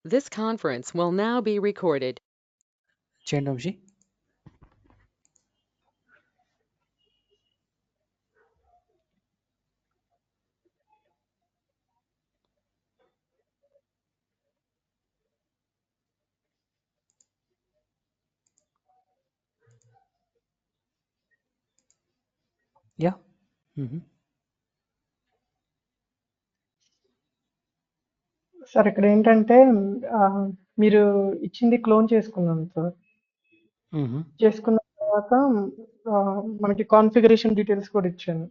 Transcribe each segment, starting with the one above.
This conference will now be recorded. చేయండి Vamsi. Yeah. Sir ఇక్కడ ఏంటంటే మీరు ఇచ్చింది క్లోన్ చేసుకున్నాను సార్. చేసుకున్న తర్వాత మనకి కాన్ఫిగరేషన్ డీటెయిల్స్ కూడా ఇచ్చాను.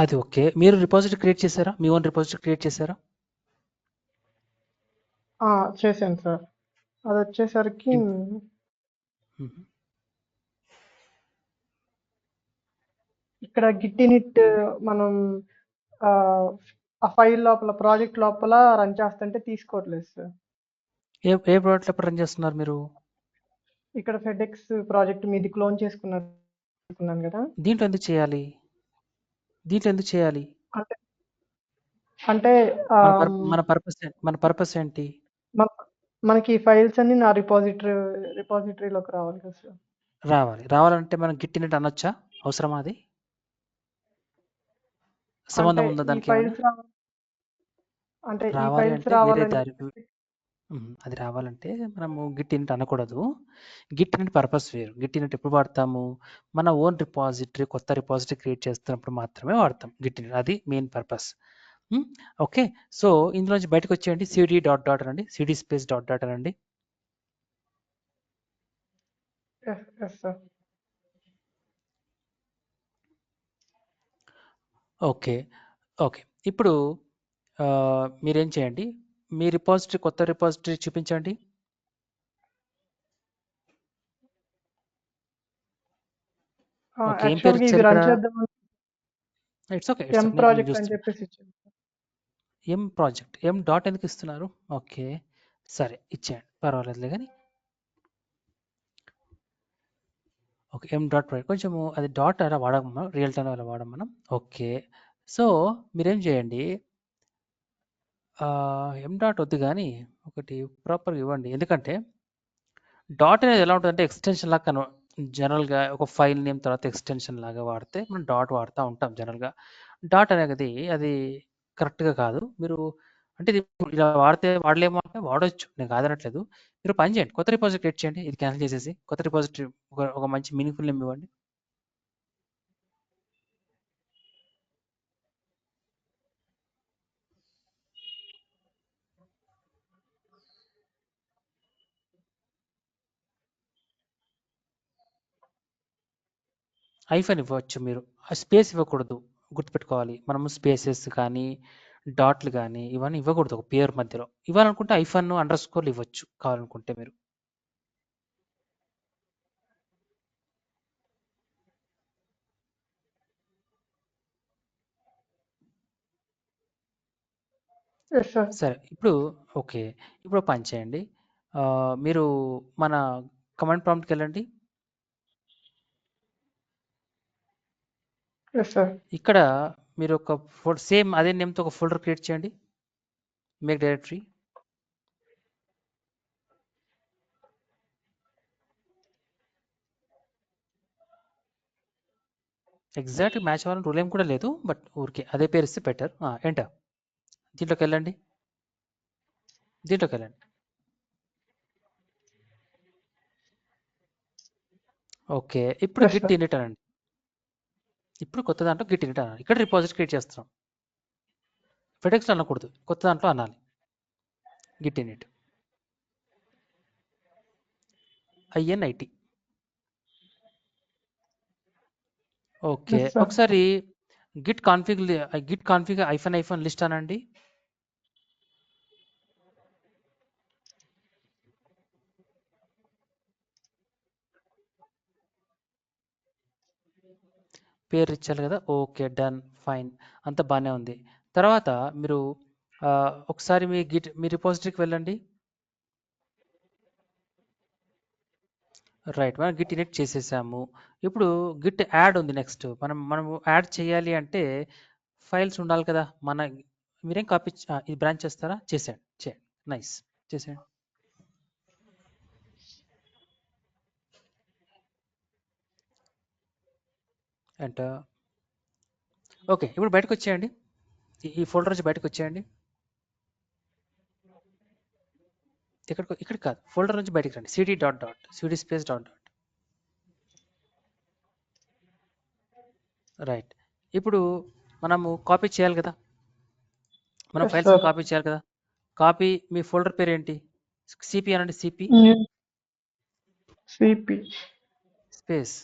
అది ఓకే. మీరు రిపాజిటరీ క్రియేట్ చేశారా? మీ ఓన్ రిపాజిటరీ క్రియేట్ చేశారా? చేశాను సార్. అది వచ్చేసరికి ఇక్కడ గిట్ ఇనిట్ మనం ఆ ఫైల్ లోపల ప్రాజెక్ట్ లోపల రన్ చేస్తుంటే తీసుకోవట్లేదు సార్. ఏ ప్రాజెక్ట్ ఎప్పుడు రన్ చేస్తున్నారు మీరు? ఇక్కడ ఫెడెక్స్ ప్రాజెక్ట్ మీది క్లోన్ చేసుకున్నాను కదా. దీంట్లో ఎందుకు చేయాలి? అంటే మన పర్పస్ ఏంటి? మనకి ఫైల్స్ అన్ని నా రిపాజిటరీలోకి రావాలి కదా సార్. రావాలంటే మనం గిట్ ఇనిట్ అనొచ్చా? అవసరమా? అది సంబంధం ఉందా దానికి? అంటే అది రావాలంటే మనము గిట్ ఇనిట్ అనకూడదు. గిట్ ఇనిట్ పర్పస్ వేరు. గిట్ ఇనిట్ ఎప్పుడు వాడతాము? మన ఓన్ రిపాజిటరీ, కొత్త రిపాజిటరీ క్రియేట్ చేస్తున్నప్పుడు మాత్రమే వాడతాం గిట్ ఇనిట్. అది మెయిన్ పర్పస్. ఓకే. సో ఇందులోంచి బయటకు వచ్చేయండి. cd డాట్ డాట్ అనండి. cd స్పేస్ డాట్ డాట్ అనండి. ఓకే. ఇప్పుడు మీరేం చేయండి, మీ రిపాజిటరీ, కొత్త రిపాజిటరీ చూపించండి. ఓకే. ఏం పేరు ఇచ్చారు ఇక్కడ? It's okay. ఎం ప్రాజెక్ట్ అని చెప్పేసి ఇచ్చాను. ఎం ప్రాజెక్ట్. ఎం డాట్ ఎందుకు ఇస్తున్నారు? ఓకే, సరే ఇచ్చేయండి, పర్వాలేదులే. కానీ ఓకే, ఎం డాట్ ప్రాజెక్ట్ కొంచెము అది డాట్ అలా వాడము మనం, రియల్ టైం అలా వాడము మనం. ఓకే, సో మీరేం చేయండి, ఎం డాట్ వద్దు కానీ ఒకటి ప్రాపర్గా ఇవ్వండి. ఎందుకంటే డాట్ అనేది ఎలా ఉంటుందంటే ఎక్స్టెన్షన్ లాగా జనరల్గా ఒక ఫైల్ నేమ్ తర్వాత ఎక్స్టెన్షన్ లాగా వాడితే మనం డాట్ వాడుతూ ఉంటాం జనరల్గా. డాట్ అనేది అది కరెక్ట్గా కాదు. మీరు అంటే ఇది ఇలా వాడితే వాడలేమో అంటే వాడచ్చు, నేను కాదనట్లేదు. మీరు పని చేయండి, కొత్త రిపాజిటరీ క్రియేట్ చేయండి. ఇది క్యాన్సిల్ చేసేసి కొత్త రిపాజిటరీ ఒక మంచి మీనింగ్ఫుల్ నేమ్ ఇవ్వండి. ఐఫన్ ఇవ్వచ్చు, మీరు స్పేస్ ఇవ్వకూడదు, గుర్తుపెట్టుకోవాలి. మనము స్పేసెస్ కానీ డాట్లు కానీ ఇవన్నీ ఇవ్వకూడదు ఒక పేరు మధ్యలో. ఇవ్వాలనుకుంటే ఐఫన్ అండర్ స్కోర్లు ఇవ్వచ్చు కావాలనుకుంటే మీరు. సరే, ఇప్పుడు ఓకే, ఇప్పుడు పని చేయండి. మీరు మన కమాండ్ ప్రాంప్ట్కి వెళ్ళండి. ఇక్కడ మీరు ఒక సేమ్ అదే నేమ్తో ఒక ఫోల్డర్ క్రియేట్ చేయండి. Make directory. ఎగ్జాక్ట్ మ్యాచ్ అవ్వాలని రూల్ ఏం కూడా లేదు, బట్ ఊరికే అదే పేరు ఇస్తే బెటర్. ఎంటర్. దీంట్లోకి వెళ్ళండి. ఓకే, ఇప్పుడు గిట్ ఇనిట్ అనండి. ఇప్పుడు కొత్త దాంట్లో గిట్ ఇనిట్ అనాలి. ఇక్కడ రిపాజిటరీ క్రియేట్ చేస్తున్నాం. ఫెడెక్స్లో అనకూడదు, కొత్త దాంట్లో అనాలి గిట్ ఇనిట్. INIT. ఓకే, ఒకసారి గిట్ కాన్ఫిగ్ ఐఫన్ లిస్ట్ అనండి. పేరు ఇచ్చారు కదా. ఓకే, డన్, ఫైన్, అంత బాగానే ఉంది. తర్వాత మీరు ఒకసారి మీ రిపాజిటరీకి వెళ్ళండి. రైట్, మనం గిట్ ఇనిట్ చేసేసాము. ఇప్పుడు గిట్ యాడ్ ఉంది. నెక్స్ట్ మనము యాడ్ చేయాలి అంటే ఫైల్స్ ఉండాలి కదా. మీరేం కాపీ ఇది బ్రాంచ్ చేస్తారా? చేసేయండి. నైస్. చేసేయండి. ఎంటర్. ఓకే. ఇప్పుడు బయటకు వచ్చేయండి. ఈ ఫోల్డర్ నుంచి బయటకు వచ్చేయండి. ఇక్కడ కాదు, ఫోల్డర్ నుంచి బయటకు రండి. Cd dot dot cd space dot dot. Right. ఇప్పుడు మనము కాపీ చేయాలి కదా, మన ఎస్ ఫైల్స్ని సార్. కాపీ చేయాలి కదా. కాపీ, మీ ఫోల్డర్ పేరు ఏంటి? సిపి అనండి. Cp cp space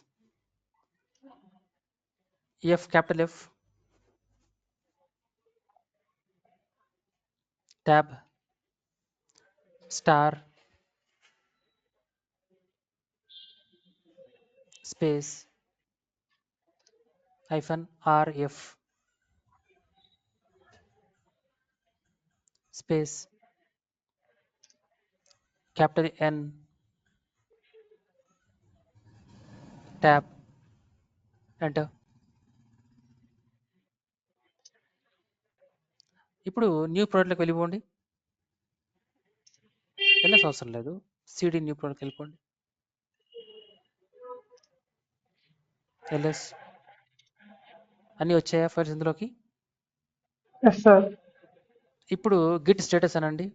F, capital F, tab, star, space -rf, space capital N, tab, enter. ఇప్పుడు న్యూ ప్రోడక్ట్లోకి వెళ్ళిపోండి. ఎల్ఎస్ అవసరం లేదు, సిడి న్యూ ప్రోడక్ట్కి వెళ్ళిపోండి. ఎల్ఎస్. అన్నీ వచ్చాయా ఫైల్స్ ఇందులోకి? Yes sir. ఇప్పుడు గిట్ స్టేటస్ అనండి.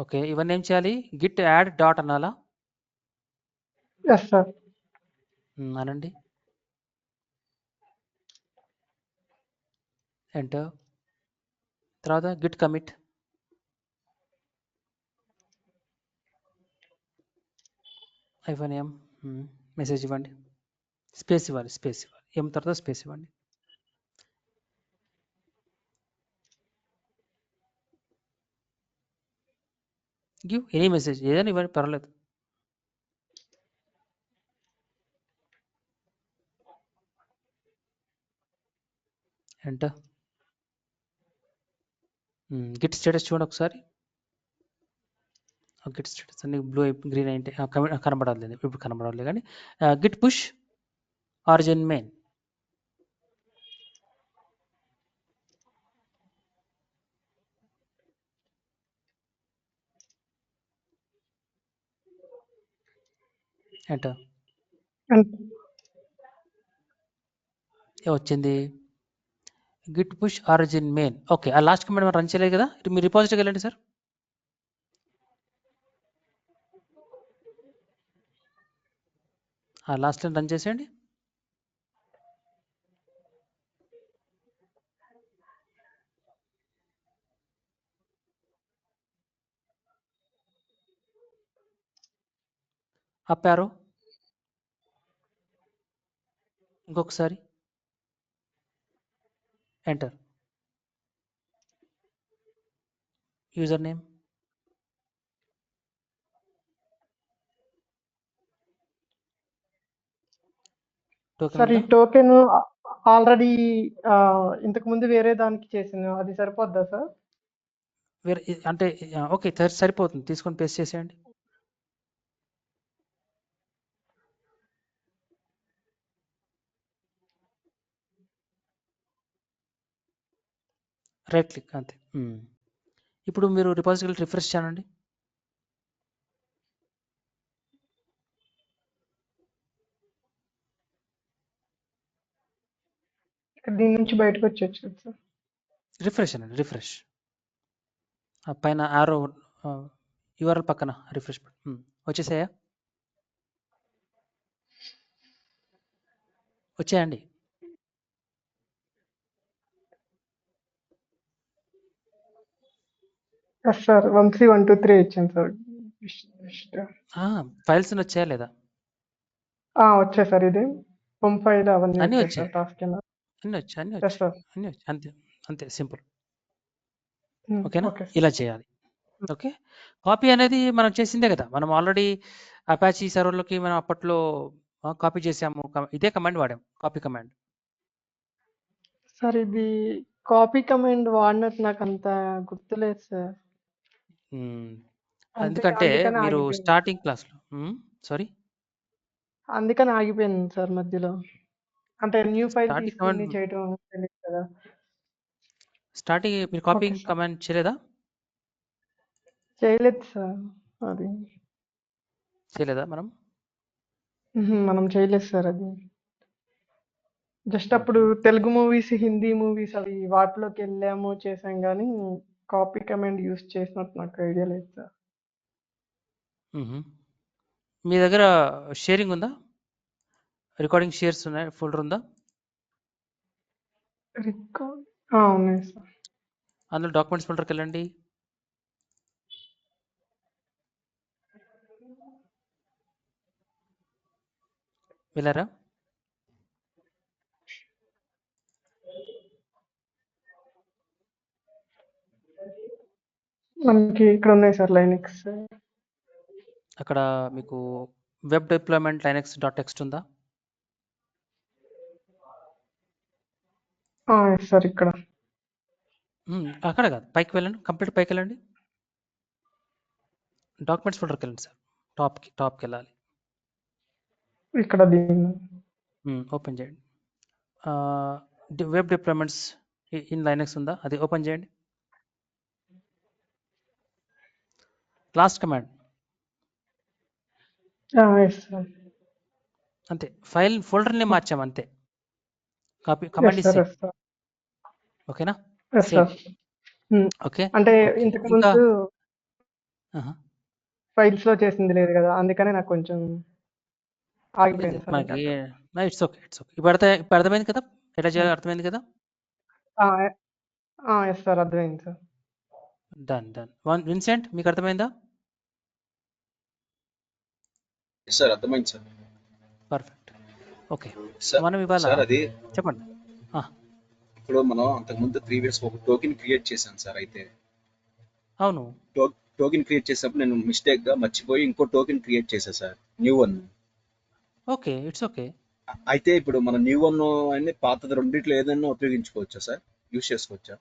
ఓకే, ఇవన్నీ ఏం చేయాలి? గిట్ యాడ్ డాట్ అనాలా? Yes sir. అనండి. ఎంటర్. తర్వాత గిట్ కమిట్. ఎం మెసేజ్ ఇవ్వండి. స్పేస్ ఇవ్వాలి, స్పేస్ ఇవ్వాలి. ఎం తర్వాత స్పేస్ ఇవ్వండి. గివ్ ఎనీ మెసేజ్, ఏదైనా ఇవ్వండి, పర్వాలేదు. ఎంటర్. గిట్ స్టేటస్ చూడండి ఒకసారి. గిట్ స్టేటస్ అన్ని బ్లూ గ్రీన్ అయితే కనబడాలి, ఇప్పుడు కనబడాలి. కానీ git push origin main. Enter. వచ్చింది git push origin main. Okay, ఆ లాస్ట్ కమెంట్ మనం రన్ చేయలేదు కదా. మీరు రిపాజిటరీకి వెళ్ళండి సార్. ఆ లాస్ట్ లైన్ రన్ చేసేయండి. అప్ యారో ఇంకొకసారి. Enter. User name, token sir ఈ ఉందా? టోకెన్ ఆల్రెడీ ఇంతకు ముందు వేరే దానికి చేసాను, అది సరిపోద్దా సార్? వేరే అంటే ఓకే, సరిపోతుంది. తీసుకొని పేస్ట్ చేసేయండి. రైట్ క్లిక్ అంతే. ఇప్పుడు మీరు రిపాజిటరీ రిఫ్రెష్ చేయండి. దీని నుంచి బయటకు వచ్చేచ్చు సార్. రిఫ్రెష్ అనండి, రిఫ్రెష్. పైన ఆరో యూఆర్ఎల్ పక్కన రిఫ్రెష్ వచ్చేసాయా? వచ్చాయండి. Yes sir. 13123 ఇచ్చాను సార్. ఫైల్స్ వచ్చాయా లేదా? వచ్చాయి సార్. ఇది హోమ్ ఫైల్ అవన్నీ అన్నీ వచ్చాయి వచ్చాయి, సార్. టాస్క్ కింద. అన్నీ వచ్చాయి, అన్నీ ఎస్ వచ్చాయి, సార్. అన్నీ వచ్చాయి. అంతే, అంతే సింపుల్. ఓకేనా? ఓకే ఇలా చేయాలి. ఓకే, కాపీ అనేది మనం చేసిందే కదా. మనం ఆల్రెడీ అపాచీ సర్వర్లోకి మనం అప్పట్లో కాపీ చేసాము. ఇదే కమాండ్ వాడాం, కాపీ కమాండ్. సార్ ఇది కాపీ కమాండ్ వాడినట్టు నాకు అంత గుర్తులేదు సార్. ఎందుకంటే అందుకని మీరు ఆగిపోయింది. స్టార్టింగ్ క్లాస్లో సారీ అందుకని ఆగిపోయింది సార్ మధ్యలో. అంటే న్యూ ఫైల్ స్టార్టింగ్ తీసుకుని కమాండ్ చేయటం తెలియదు కదా. స్టార్టింగ్ మీరు ఓకే కాపీయింగ్ సార్. కమాండ్ చేయలేదా? చేయలేదు సార్ అది. చేయలేదా మనం? మనం చేయలేదు సార్ అది. జస్ట్ అప్పుడు తెలుగు మూవీస్, హిందీ మూవీస్ అవి వాటిలోకి వెళ్ళాము చేసాం కానీ కాపీ కమాండ్ యూస్ చేసినట్టు నాకు ఐడియా లేదు సార్. మ్మ్. మీ దగ్గర షేరింగ్ ఉందా? రికార్డింగ్ షేర్స్ ఉన్నాయి, ఫోల్డర్ ఉందా? రికార్డ్ ఉన్నాయి సార్. అందులో డాక్యుమెంట్స్ ఫోల్డర్కి వెళ్ళండి. వెళ్ళారా? మనకి ఇక్కడ ఉన్నాయి సార్ లైనక్స్. అక్కడ మీకు web deployment Linux dot text ఉందా? సార్ ఇక్కడ అక్కడ కాదు, పైకి వెళ్ళండి, కంప్లీట్ పైకి వెళ్ళండి, డాక్యుమెంట్స్ ఫోల్డర్కి వెళ్ళండి సార్. టాప్కి వెళ్ళాలి. ఇక్కడ దీన్ని ఓపెన్ చేయండి. వెబ్ డిప్లాయ్మెంట్స్ ఇన్ లైనక్స్ ఉందా? అది ఓపెన్ చేయండి. Last command sir. అంతే. ఫైల్ ఫోల్డర్ని మార్చాము అంతే. Command is sir same. Sir. ఓకేనా? Sir same. ఓకే. అంటే ఓకే. ఇంతకు ఇంకా ముందు ఆహా. ఫైల్స్ లో చేసింది లేదు కదా, అందుకనే నాకు కొంచెం లేదు, ఆగిపోయింది సార్. మనకి ఇట్స్ ఓకే, ఇట్స్ ఓకే. ఇప్పుడు అర్థమైంది కదా ఎట్లా చేయాలో? అర్థమైంది కదా? ఎస్ సార్, అర్థమైంది సార్. డన్. విన్సెంట్, మీకు అర్థమైందా? సార్ అర్థమైంది సార్. పర్ఫెక్ట్. ఓకే. సార్ మనం ఇవాళ సార్ అది చెప్పండి. ఇప్పుడు మనం అంతకుముందు ప్రీవియస్ ఒక టోకెన్ క్రియేట్ చేశాను సార్. అయితే అవును. టోకెన్ క్రియేట్ చేసినప్పుడు నేను మిస్టేక్ గా మర్చిపోయి ఇంకో టోకెన్ క్రియేట్ చేశా sir, new one. Okay, it's okay. అయితే ఇప్పుడు మన న్యూ వన్ అన్ని పాతది రెండిట్లో ఏదైనా ఉపయోగించుకోవచ్చా సార్? యూస్ చేసుకోవచ్చా?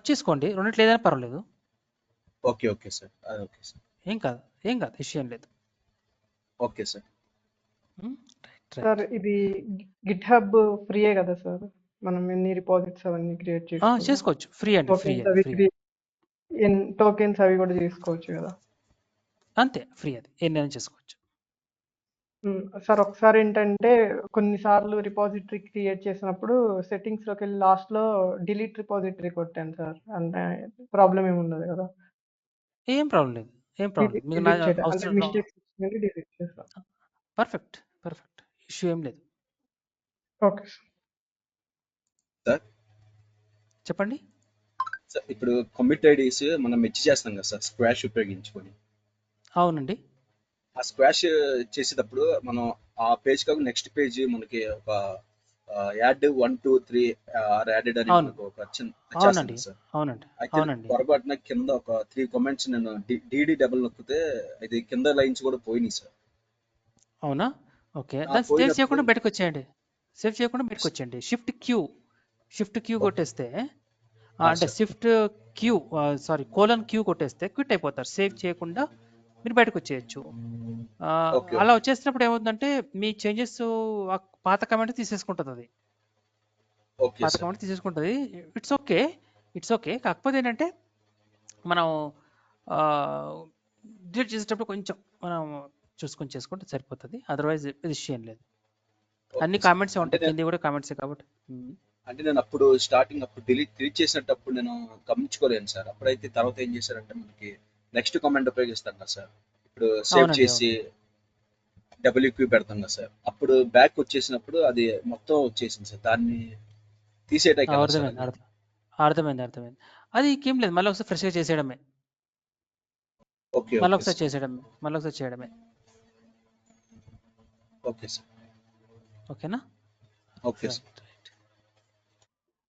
చేసుకోండి, రెండిట్లో ఏదైనా పర్వాలేదు. Okay okay sir. Okay sir. ఏం కాదు, ఇష్యూ ఏం లేదు. Okay sir. సార్ ఇది గిట్ హబ్ ఫ్రీయే కదా సార్? మనం ఎన్ని రిపాజిట్స్ అవన్నీ క్రియేట్ చేసుకోవచ్చు. ఫ్రీ అండి, ఫ్రీ. టోకెన్స్ అవి కూడా చేసుకోవచ్చు కదా? అంతే, ఫ్రీ. అది ఎన్నైనా చేసుకోవచ్చు. సార్ ఒకసారి ఏంటంటే కొన్నిసార్లు రిపాజిటరీ క్రియేట్ చేసినప్పుడు సెట్టింగ్స్ లోకి వెళ్ళి లాస్ట్ లో డిలీట్ రిపాజిటరీ కొట్టాను సార్. అంటే ప్రాబ్లం ఏమి ఉండదు కదా? ఏం ప్రాబ్లం లేదు, మీకు అవసరం. మిస్టేక్స్ డిలీట్ చేస్తాను. పర్ఫెక్ట్. ఇష్యూ ఏం లేదు. ఓకే సార్ చెప్పండి. సార్ ఇప్పుడు కమిట్ ఐడీస్ మనం మెచ్ చేస్తాం కదా సార్, స్క్వాష్ ఉపయోగించుకొని. అవునండి. ఆ స్క్వాష్ చేసేటప్పుడు మనం ఆ పేజ్ కాకుండా నెక్స్ట్ పేజ్ మనకి ఒక యాడ్ 1 2 3 యాడెడ్ అని మనకు ఒక చిన్న చేస్తాం సార్. అయితే పొరపాటున కింద ఒక 3 కామెంట్స్ నేను డిడి డబుల్ నొక్కితే ఇది కింద లైన్స్ కూడా పోయినాయి సార్. అవునా? ఓకే. దాన్ని సేవ్ చేయకుండా బయటకు వచ్చేయండి. షిఫ్ట్ క్యూ కొట్టేస్తే, అంటే కోలన్ క్యూ కొట్టేస్తే క్విట్ అయిపోతారు. సేవ్ చేయకుండా మీరు బయటకు వచ్చేయచ్చు. అలా వచ్చేసినప్పుడు ఏమవుతుందంటే మీ చేంజెస్ పాత కమెంట్ తీసేసుకుంటుంది. అది పాత కమెంట్ తీసేసుకుంటుంది. It's okay. కాకపోతే ఏంటంటే మనం డిలీట్ చేసేటప్పుడు కొంచెం మనం చూసుకొని చేసుకుంటే సరిపోతుంది. అదర్వైజ్ ఇది ఇష్యూ ఏం లేదు. అన్ని కామెంట్స్ ఉంటాయి, కింద కూడా కామెంట్సే కాబట్టి. అంటే నేను అప్పుడు స్టార్టింగ్ డిలీట్ చేసినప్పుడు నేను గమనించుకోలేను సార్. అప్పుడైతే తర్వాత ఏం చేశారంటే మనకి నెక్స్ట్ కామెంట్ ఉపయోగిస్తాను కదా సార్. ఇప్పుడు సేవ్ చేసి డబ్ల్యూక్యూ పెడతాం కదా సార్. అప్పుడు బ్యాక్ వచ్చేసినప్పుడు అది మొత్తం వచ్చేసింది సార్. దాన్ని తీసేయడానికి అర్థమైంది. అది ఏం లేదు, మళ్ళీ ఒకసారి ఫ్రెష్గా చేసేయడమే. మళ్ళీ ఒకసారి చేయడమే. Okay sir. ఓకేనా? Okay sir.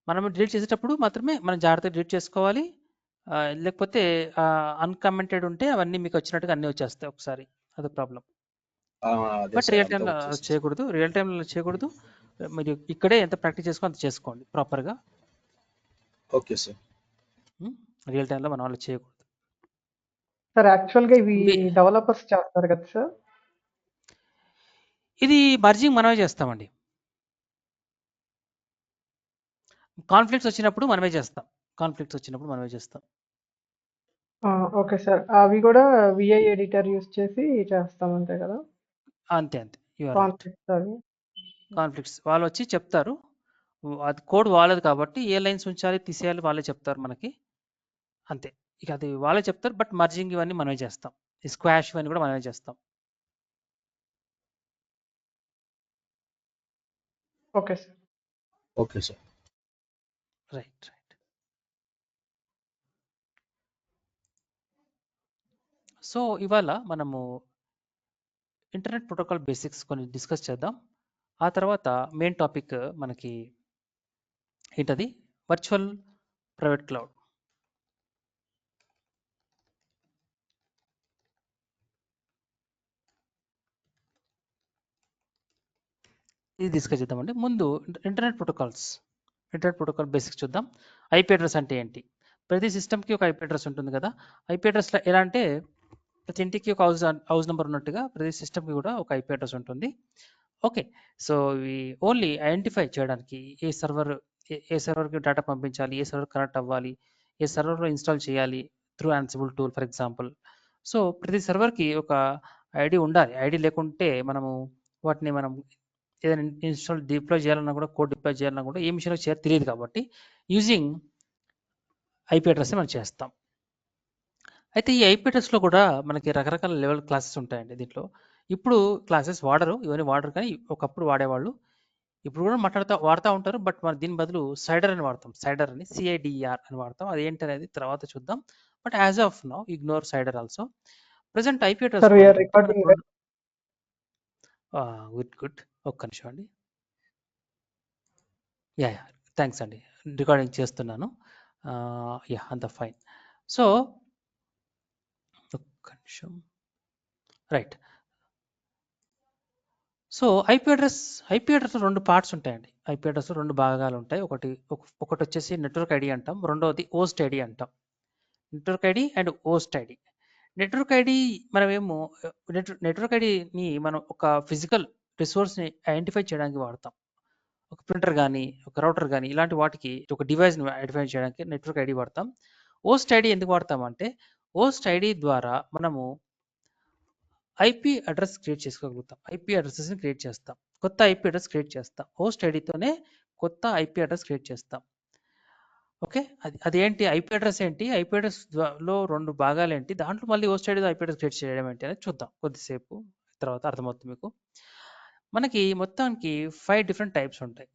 మనం డిలీట్ చేసేటప్పుడు మాత్రమే మనం జాగ్రత్తగా డిలీట్ చేసుకోవాలి. లేకపోతే అన్కమెంటెడ్ ఉంటే అవన్నీ మీకు వచ్చినట్టుగా అన్నీ వచ్చేస్తాయి ఒకసారి. అది ప్రాబ్లం. బట్ రియల్ టైంలో చేయకూడదు. మీరు ఇక్కడే ఎంత ప్రాక్టీస్ చేసుకో అంత చేసుకోండి ప్రాపర్గా. Okay sir. రియల్ టైంలో మనం అలా చేయకూడదు సార్. యాక్చువల్గా ఇవి డెవలపర్స్ చేస్తారు కదా సార్? ఇది మర్జింగ్ మనమే చేస్తామండి. కాన్ఫ్లిక్ట్స్ వచ్చినప్పుడు మనమే చేస్తాం. Okay sir. అవి కూడా విఐ ఎడిటర్ యూజ్ చేసి చేస్తాం అంతే కదా? అంతే. You are right. కాన్ఫ్లిక్ట్స్ అవి. కాన్ఫ్లిక్ట్స్ వాళ్ళొచ్చి చెప్తారు. అది కోడ్ వాళ్ళది కాబట్టి ఏ లైన్స్ ఉంచాలి, తీసేయాలి వాళ్ళే చెప్తారు మనకి. అంతే. ఇక అది వాళ్ళే చెప్తారు. బట్ మర్జింగ్ ఇవన్నీ మనమే చేస్తాం. ఈ స్క్వాష్ ఇవన్నీ కూడా మనమే చేస్తాం. Okay sir. Okay sir. Right. So ఇవాళ మనము ఇంటర్నెట్ ప్రోటోకాల్ బేసిక్స్ కొన్ని డిస్కస్ చేద్దాం. ఆ తర్వాత మెయిన్ టాపిక్ మనకి ఏంటది, వర్చువల్ ప్రైవేట్ క్లౌడ్. ఇది డిస్కస్ చేద్దామండి. ముందు ఇంటర్నెట్ ప్రోటోకాల్ బేసిక్స్ చూద్దాం. ఐపీ అడ్రస్ అంటే ఏంటి? ప్రతి సిస్టమ్కి ఒక ఐపీ అడ్రస్ ఉంటుంది కదా. ఐపీ అడ్రస్లో ఎలా అంటే ప్రతి ఇంటికి ఒక హౌస్ నెంబర్ ఉన్నట్టుగా ప్రతి సిస్టమ్కి కూడా ఒక ఐపీ అడ్రస్ ఉంటుంది. ఓకే. సో ఇవి ఓన్లీ ఐడెంటిఫై చేయడానికి ఏ సర్వర్కి డేటా పంపించాలి, ఏ సర్వర్ కనెక్ట్ అవ్వాలి, ఏ సర్వర్లో ఇన్స్టాల్ చేయాలి through Ansible tool for example. So ప్రతి సర్వర్కి ఒక ఐడి ఉండాలి. ఐడి లేకుంటే వాటిని మనం ఏదైనా ఇన్స్టాల్ డిప్లాయ్ చేయాలన్నా కూడా, కోడ్ డిప్లాయ్ చేయాలన్నా కూడా ఏ మిషన్లో చేయాలో తెలియదు కాబట్టి యూజింగ్ ఐపీ అడ్రస్ మనం చేస్తాం. అయితే ఈ ఐపీ అడ్రస్లో కూడా మనకి రకరకాల లెవెల్ క్లాసెస్ ఉంటాయండి. దీంట్లో ఇప్పుడు క్లాసెస్ ఇవన్నీ వాడరు కానీ ఒకప్పుడు వాడేవాళ్ళు. ఇప్పుడు కూడా వాడుతూ ఉంటారు. బట్ మన దీని బదులు సైడర్ అని వాడతాం. సైడర్ అని CIDER అని వాడతాం. అది ఏంటనేది తర్వాత చూద్దాం. But as of now ignore సైడర్ also. Present IP address sir we are recording. Good. ఒక్క నిమిషం అండి. యా థ్యాంక్స్ అండి. రికార్డింగ్ చేస్తున్నాను. అంత ఫైన్. సో ఒక్క నిమిషం. రైట్. సో ఐపీ అడ్రస్ రెండు పార్ట్స్ ఉంటాయండి. ఐపీ అడ్రస్ రెండు భాగాలు ఉంటాయి. ఒకటి వచ్చేసి నెట్వర్క్ ఐడి అంటాం, రెండవది హోస్ట్ ఐడి అంటాం. Network ID and host ID. Network ID మనమేమో నెట్వర్క్ ఐడిని మనం ఒక ఫిజికల్ రిసోర్స్ని ఐడెంటిఫై చేయడానికి వాడతాం. ఒక ప్రింటర్ కానీ, ఒక రౌటర్ కానీ, ఇలాంటి వాటికి ఒక డివైస్ని ఐడెంటిఫై చేయడానికి నెట్వర్క్ ఐడి వాడతాం. హోస్ట్ ఐడి ఎందుకు వాడతామంటే హోస్ట్ ఐడి ద్వారా మనము ఐపీ అడ్రస్ క్రియేట్ చేసుకోగలుగుతాం. ఐపీ అడ్రసెస్ని క్రియేట్ చేస్తాం. కొత్త ఐపీ అడ్రస్ క్రియేట్ చేస్తాం. హోస్ట్ ఐడితోనే కొత్త ఐపీ అడ్రస్ క్రియేట్ చేస్తాం. ఓకే. అదేంటి ఐపీ అడ్రస్ ఏంటి, ఐపీ అడ్రస్ లో రెండు భాగాలు ఏంటి, దాంట్లో మళ్ళీ హోస్ట్ ఐడితో ఐపీ అడ్రస్ క్రియేట్ చేయడం ఏంటి అనేది చూద్దాం కొద్దిసేపు. తర్వాత అర్థమవుతుంది మీకు. మనకి మొత్తానికి 5 డిఫరెంట్ టైప్స్ ఉంటాయి.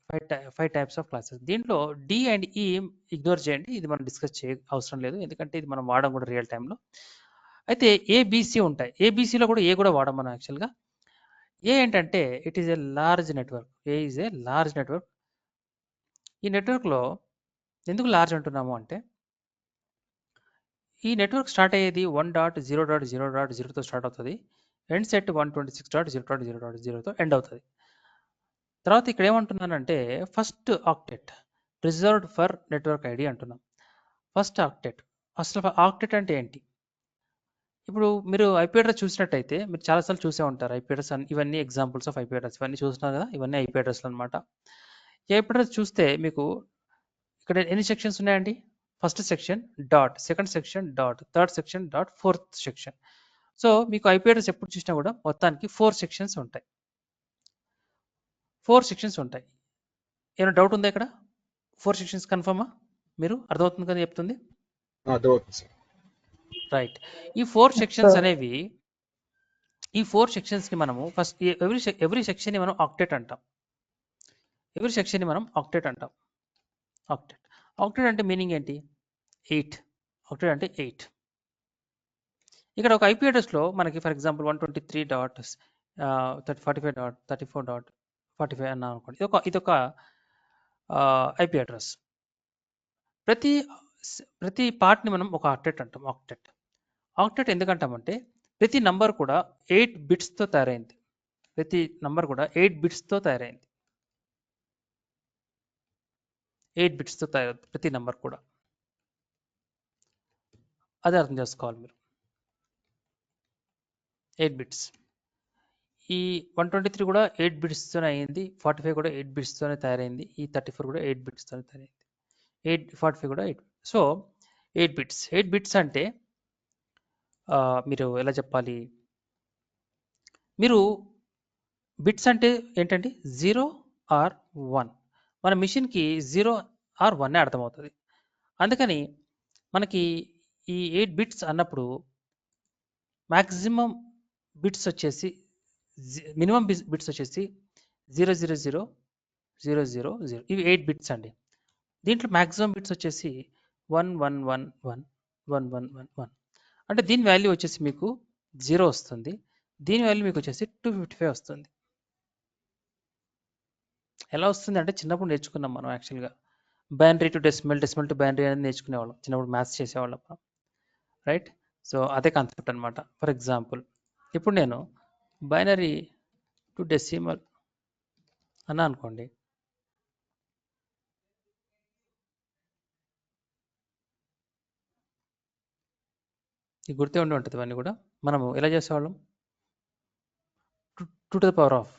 5 టైప్స్ ఆఫ్ క్లాసెస్. దీంట్లో డి అండ్ ఈ ఇగ్నోర్ చేయండి. ఇది మనం డిస్కస్ అవసరం లేదు, ఎందుకంటే ఇది మనం వాడడం కూడా రియల్ టైంలో. అయితే ఏబిసి ఉంటాయి. ఏబిసిలో కూడా ఏ కూడా వాడం మనం యాక్చువల్గా. ఏ ఏంటంటే it is a large network. A is a large network. ఈ నెట్వర్క్లో ఎందుకు లార్జ్ అంటున్నాము అంటే ఈ నెట్వర్క్ స్టార్ట్ అయ్యేది 1.0.0.0తో స్టార్ట్ అవుతుంది. ఎండ్ సెట్ 126.0.0.0తో ఎండ్ అవుతుంది. తర్వాత ఇక్కడ ఏమంటున్నానంటే first octet reserved for network ID అంటున్నాం. First octet. అసలు ఆక్టెట్ అంటే ఏంటి? ఇప్పుడు మీరు ఐపీ అడ్రస్ చూసినట్టయితే మీరు చాలాసార్లు చూసే ఉంటారు. ఐపీ అడ్రస్ ఇవన్నీ ఎగ్జాంపుల్స్ ఆఫ్ ఐపీ అడ్రస్. ఇవన్నీ చూస్తున్నారు కదా, ఇవన్నీ ఐపీ అడ్రస్లు అనమాట. ఈ ఐపీ అడ్రస్ చూస్తే మీకు ఇక్కడ ఎన్ని సెక్షన్స్ ఉన్నాయండి? First section dot, second section dot, third section dot, fourth section. So మీకు ఐపీ అడ్రస్ ఎప్పుడు చూసినా కూడా మొత్తానికి 4 సెక్షన్స్ ఉంటాయి. 4 సెక్షన్స్ ఉంటాయి. ఏమైనా డౌట్ ఉందా ఇక్కడ? 4 సెక్షన్స్ కన్ఫర్మా? మీరు అర్థమవుతుంది కదా చెప్తుంది? అర్థమవుతుంది సార్. రైట్. ఈ 4 సెక్షన్స్ సార్. అనేవి, ఈ 4 సెక్షన్స్ని మనము ఫస్ట్ ఎవ్రీ సెక్షన్ని మనం ఆక్టెట్ అంటాం. ఎవ్రీ సెక్షన్ని మనం ఆక్టెట్ అంటాం. ఆక్టెట్ అంటే మీనింగ్ ఏంటి? 8. ఆక్టెట్ అంటే 8. ఇక్కడ ఒక ఐపీ అడ్రస్లో మనకి ఫర్ ఎగ్జాంపుల్ 123.45.34.45 అన్నా అనుకోండి. ఇదొక ఐపీ అడ్రస్. ప్రతి పార్ట్ని మనం ఒక ఆక్టెట్ అంటాం. ఆక్టెట్ ఎందుకంటామంటే ప్రతి నంబర్ కూడా 8 బిట్స్తో తయారైంది. ప్రతి నంబర్ కూడా 8 బిట్స్తో తయారైంది. 8 బిట్స్తో తయారవుతుంది ప్రతి నంబర్ కూడా. అదే అర్థం చేసుకోవాలి మీరు. 8 బిట్స్. ఈ 123 కూడా 8 బిట్స్తోనే అయింది. 45 కూడా 8 బిట్స్తోనే తయారైంది. ఈ 34 కూడా 8 బిట్స్తోనే తయారైంది. 845 కూడా 8. సో 8 బిట్స్ అంటే మీరు ఎలా చెప్పాలి, మీరు బిట్స్ అంటే ఏంటంటే 0 ఆర్ 1. మన మిషన్కి 0 ఆర్ 1 అర్థమవుతుంది. అందుకని మనకి ఈ 8 బిట్స్ అన్నప్పుడు మ్యాక్సిమం బిట్స్ వచ్చేసి మినిమం బిట్స్ వచ్చేసి 0000000. ఇవి 8 బిట్స్ అండి. దీంట్లో మ్యాక్సిమం బిట్స్ వచ్చేసి 11111111. అంటే దీని వాల్యూ వచ్చేసి మీకు 0 వస్తుంది. దీని వాల్యూ మీకు వచ్చేసి 255 వస్తుంది. ఎలా వస్తుంది అంటే చిన్నప్పుడు నేర్చుకున్నాం మనం యాక్చువల్గా binary to decimal, decimal to binary అనేది నేర్చుకునేవాళ్ళం చిన్నప్పుడు, మ్యాథ్స్ చేసేవాళ్ళం మనం, రైట్? సో అదే కాన్సెప్ట్ అనమాట. ఫర్ ఎగ్జాంపుల్ ఇప్పుడు నేను బైనరీ టు డెసిమల్ అన్నా అనుకోండి, ఇది గుర్తే ఉండి ఉంటుంది. ఇవన్నీ కూడా మనము ఎలా చేసేవాళ్ళం, 2 to the power of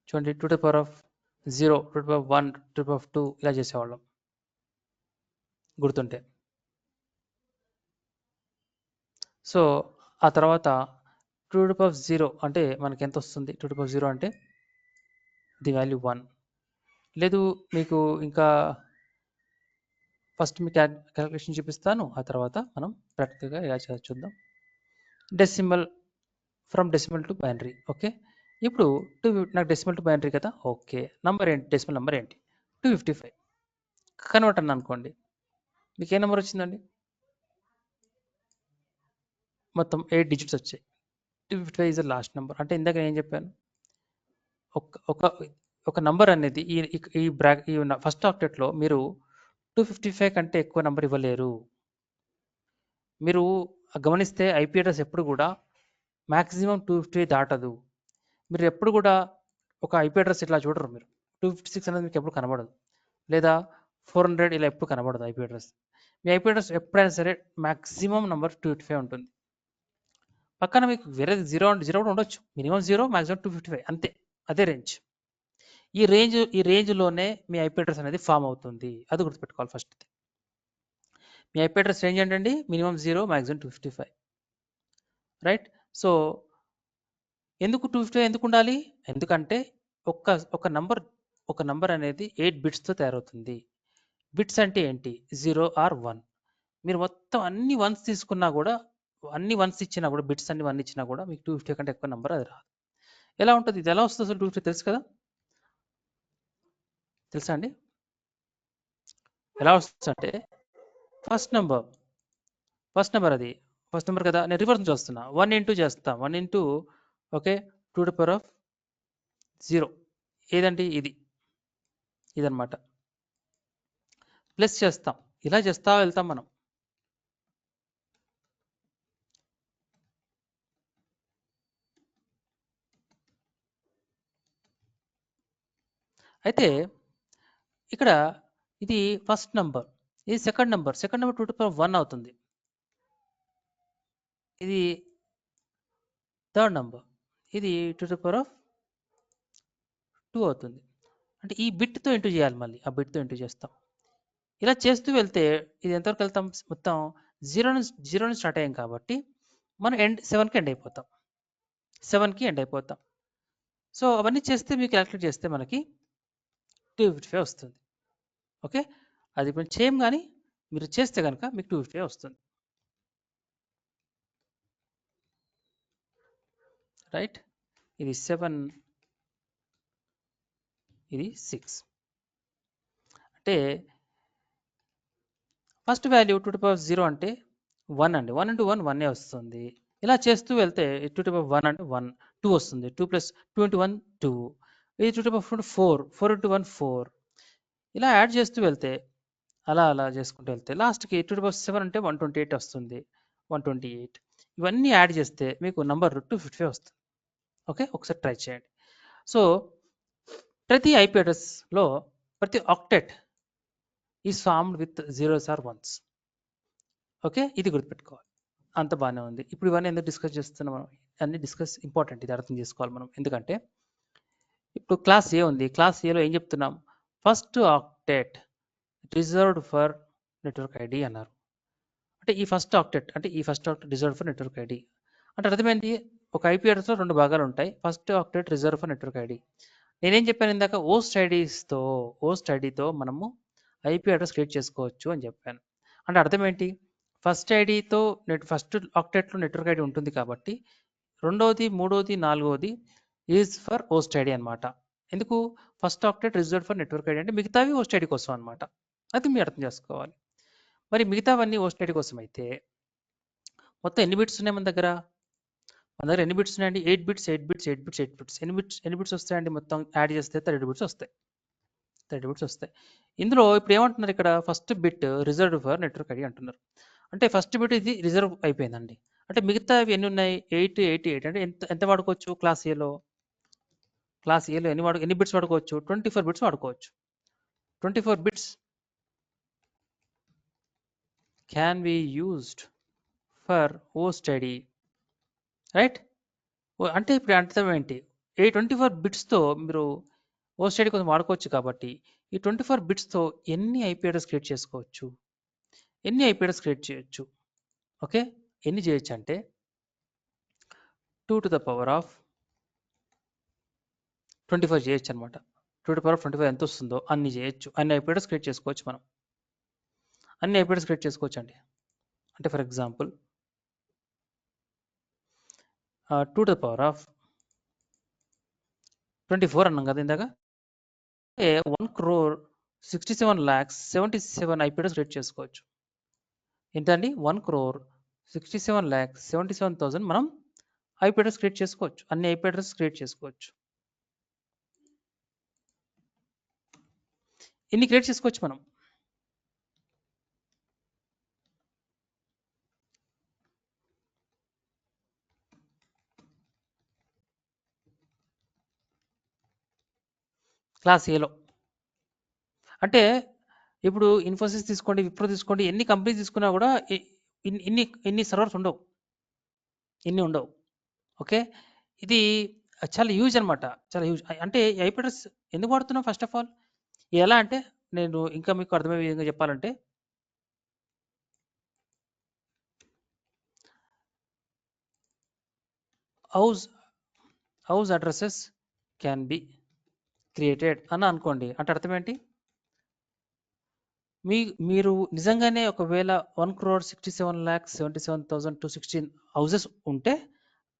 చూడండి, 2 to the power of 0, 2 to the power of 1, 2 to the power of 2 ఇలా చేసేవాళ్ళం గుర్తుంటే. సో ఆ తర్వాత 2 to the power of 0 అంటే మనకి ఎంత వస్తుంది, 2 to the power of 0 అంటే ది వాల్యూ 1. లేదు మీకు ఇంకా ఫస్ట్ మీ క్యాలిక్యులేషన్ చూపిస్తాను, ఆ తర్వాత మనం ప్రాక్టికల్గా ఎలా చేయాలో చూద్దాం. Decimal, from decimal to binary. Okay, ఇప్పుడు నాకు డెసిమల్ టు బైనరీ కదా. ఓకే, నంబర్ ఏంటి, డెసిమల్ నెంబర్ ఏంటి, 255. కన్వర్ట్ అన్న అనుకోండి, మీకు ఏ నెంబర్ వచ్చిందండి, మొత్తం 8 డిజిట్స్ వచ్చాయి. 255 ఇస్ ద లాస్ట్ నెంబర్. అంటే ఇందాక నేను ఏం చెప్పాను, ఒక నంబర్ అనేది ఈ ఫస్ట్ ఆక్టెట్లో మీరు 255 కంటే ఎక్కువ నెంబర్ ఇవ్వలేరు. మీరు గమనిస్తే ఐపీ అడ్రస్ ఎప్పుడు కూడా మ్యాక్సిమం 250 దాటదు. మీరు ఎప్పుడు కూడా ఒక ఐపీ అడ్రస్ ఇట్లా చూడరు, మీరు 256 అనేది మీకు ఎప్పుడు కనబడదు, లేదా 400 ఇలా ఎప్పుడు కనబడదు ఐపీ అడ్రస్. మీ ఐపీ అడ్రస్ ఎప్పుడైనా సరే మ్యాక్సిమం నెంబర్ 255 ఉంటుంది. పక్కన మీకు వేరే 0 కూడా ఉండొచ్చు, మినిమం 0, మ్యాక్సిమం 255 అంతే, అదే రేంజ్. ఈ రేంజ్లోనే మీ ఐపీ అడ్రస్ అనేది ఫామ్ అవుతుంది, అది గుర్తుపెట్టుకోవాలి ఫస్ట్. మీ ఐపీ అడ్రస్ రేంజ్ ఏంటండి, మినిమం 0, మ్యాక్సిమం 255, రైట్? సో ఎందుకు 255 ఎందుకు ఉండాలి, ఎందుకంటే ఒక నంబర్ అనేది 8 బిట్స్తో తయారవుతుంది. బిట్స్ అంటే ఏంటి, 0 ఆర్ 1. మీరు మొత్తం అన్ని వన్స్ తీసుకున్నా కూడా, అన్ని వన్స్ ఇచ్చినా కూడా, బిట్స్ అన్ని 1 ఇచ్చినా కూడా మీకు 250 కంటే ఎక్కువ నెంబర్ అది రాదు. ఎలా ఉంటుంది, ఇది ఎలా వస్తుంది అసలు 250 తెలుసు కదా, తెలుసా అండి? ఎలా వస్తుంది అంటే ఫస్ట్ నెంబర్ అది ఫస్ట్ నెంబర్ కదా, నేను రివర్స్ చేస్తున్నా, 1 ఇంటూ చేస్తా, 1 into okay 2 to the power of 0 ఏదండి, ఇదన్నమాట. ప్లస్ చేస్తాం, ఇలా చేస్తా వెళ్తాం మనం. అయితే ఇక్కడ ఇది ఫస్ట్ నెంబర్, ఇది second number 2 to the power of 1 అవుతుంది. ఇది థర్డ్ నెంబర్, ఇది 2 to the power of 2 అవుతుంది. అంటే ఈ బిట్తో ఇంటూ చేయాలి, మళ్ళీ ఆ బిట్తో ఇంటూ చేస్తాం. ఇలా చేస్తూ వెళ్తే ఇది ఎంతవరకు వెళ్తాం, మొత్తం 0 నుంచి స్టార్ట్ అయ్యాం కాబట్టి మనం 7కి ఎండ్ అయిపోతాం, 7కి ఎండ్ అయిపోతాం. సో అవన్నీ చేస్తే మీకు క్యాలిక్యులేట్ చేస్తే మనకి 255 వస్తుంది. ఓకే, అది ఇప్పుడు చేయం కానీ మీరు చేస్తే కనుక మీకు 255 వస్తుంది, రైట్? ఇది 7, ఇది 6. అంటే first value 2 to the power of 0 అంటే 1 అండి, 1 into 1 1 వస్తుంది. ఇలా చేస్తూ వెళ్తే 2 to the power of 1 అంటే 1, 2 వస్తుంది, 2 plus 2 into 1 2, ఇది 2 to the power of 4, 4 into 1 4. ఇలా యాడ్ చేస్తూ వెళ్తే అలా చేసుకుంటూ వెళ్తే లాస్ట్కి 2 to the power of 7 అంటే 128 వస్తుంది, 128. ఇవన్నీ యాడ్ చేస్తే మీకు నంబర్ 255 వస్తుంది. ఓకే, ఒకసారి ట్రై చేయండి. సో ప్రతి ఐపీ అడ్రస్లో ప్రతి octet is formed with 0s or 1s. Okay, ఇది గుర్తుపెట్టుకోవాలి. అంత బాగానే ఉంది. ఇప్పుడు ఇవన్నీ ఎందుకు డిస్కస్ చేస్తున్నాం మనం, అన్ని డిస్కస్ ఇంపార్టెంట్, ఇది అర్థం చేసుకోవాలి మనం. ఎందుకంటే ఇప్పుడు క్లాస్ ఏ ఉంది, క్లాస్ ఏలో ఏం చెప్తున్నాం, first octet reserved for network ID అన్నారు. అంటే ఈ first octet reserve for network ID అంటే అర్థమైంది. ఒక ఐపీ అడ్రస్లో 2 భాగాలు ఉంటాయి. First octet reserve for network ID. నేనేం చెప్పాను ఇందాక, హోస్ట్ ఐడితో మనము ఐపీ అడ్రస్ క్రియేట్ చేసుకోవచ్చు అని చెప్పాను. అంటే అర్థం ఏంటి, ఫస్ట్ ఐడితో ఫస్ట్ ఆక్టెట్లో నెట్వర్క్ ఐడి ఉంటుంది కాబట్టి రెండవది, మూడవది, నాలుగవది ఈజ్ ఫర్ హోస్ట్ ఐడి అనమాట. ఎందుకు first octet reserve for network ID అంటే మిగతావి హోస్ట్ ఐడి కోసం అనమాట. అది మీరు అర్థం చేసుకోవాలి. మరి మిగతావన్నీ హోస్ట్ ఐడి కోసం అయితే మొత్తం ఎన్ని బిట్స్ ఉన్నాయి మన దగ్గర ఎన్ని బిట్స్ ఉన్నాయండి? 8 బిట్స్. ఎన్ని బిట్స్ వస్తాయండి? మొత్తం యాడ్ చేస్తే 32 బిట్స్ వస్తాయి. 32 బిట్స్ వస్తాయి. ఇందులో ఇప్పుడు ఏమంటున్నారు, ఇక్కడ first bit reserved for network ID అంటున్నారు. అంటే ఫస్ట్ బిట్ ఇది రిజర్వ్ అయిపోయిందండి. అంటే మిగతావి ఎన్ని ఉన్నాయి? 8 అంటే ఎంత వాడుకోవచ్చు? క్లాస్ ఏలో ఎన్ని బిట్స్ వాడుకోవచ్చు? 24 బిట్స్ వాడుకోవచ్చు. 24 bits can be used for host ID, right? అంటే ఇప్పుడు అర్థం ఏంటి, 24 బిట్స్తో మీరు హోస్ట్ ఐడి కోసం వాడుకోవచ్చు. కాబట్టి ఈ 24 బిట్స్తో ఎన్ని ఐపీ అడ్రస్ క్రియేట్ చేసుకోవచ్చు? ఓకే, ఎన్ని చేయొచ్చు అంటే 2 to the power of 24 చేయొచ్చు అనమాట. 2 to the power of 24 ఎంత వస్తుందో అన్ని చేయొచ్చు. అన్ని ఐపీ అడ్రస్ క్రియేట్ చేసుకోవచ్చు మనం. అండి. అంటే for example 2 to the power of 24 అన్నాం కదా ఇందాక. 1,67,77,000 ఐపీ అడ్రస్ క్రియేట్ చేసుకోవచ్చు. ఏంటండి? 1,67,77,000 మనం ఐపీ అడ్రస్ క్రియేట్ చేసుకోవచ్చు. అన్ని ఐపీ అడ్రస్ క్రియేట్ చేసుకోవచ్చు. ఎన్ని క్రియేట్ చేసుకోవచ్చు మనం? క్లాస్ ఏలో అంటే ఇప్పుడు ఇన్ఫోసిస్ తీసుకోండి, విప్రో తీసుకోండి, ఎన్ని కంపెనీస్ తీసుకున్నా కూడా ఇన్ని సర్వర్స్ ఉండవు. ఓకే, ఇది చాలా యూజ్ అనమాట. చాలా యూజ్. అంటే ఐపీ అడ్రస్ ఎందుకు వాడుతున్నాం? ఫస్ట్ ఆఫ్ ఆల్ ఎలా అంటే, నేను ఇంకా మీకు అర్థమయ్యే విధంగా చెప్పాలంటే, house addresses can be created అని అనుకోండి. అంటే అర్థం ఏంటి, మీరు నిజంగానే ఒకవేళ 1,67,77,216 హౌసెస్ ఉంటే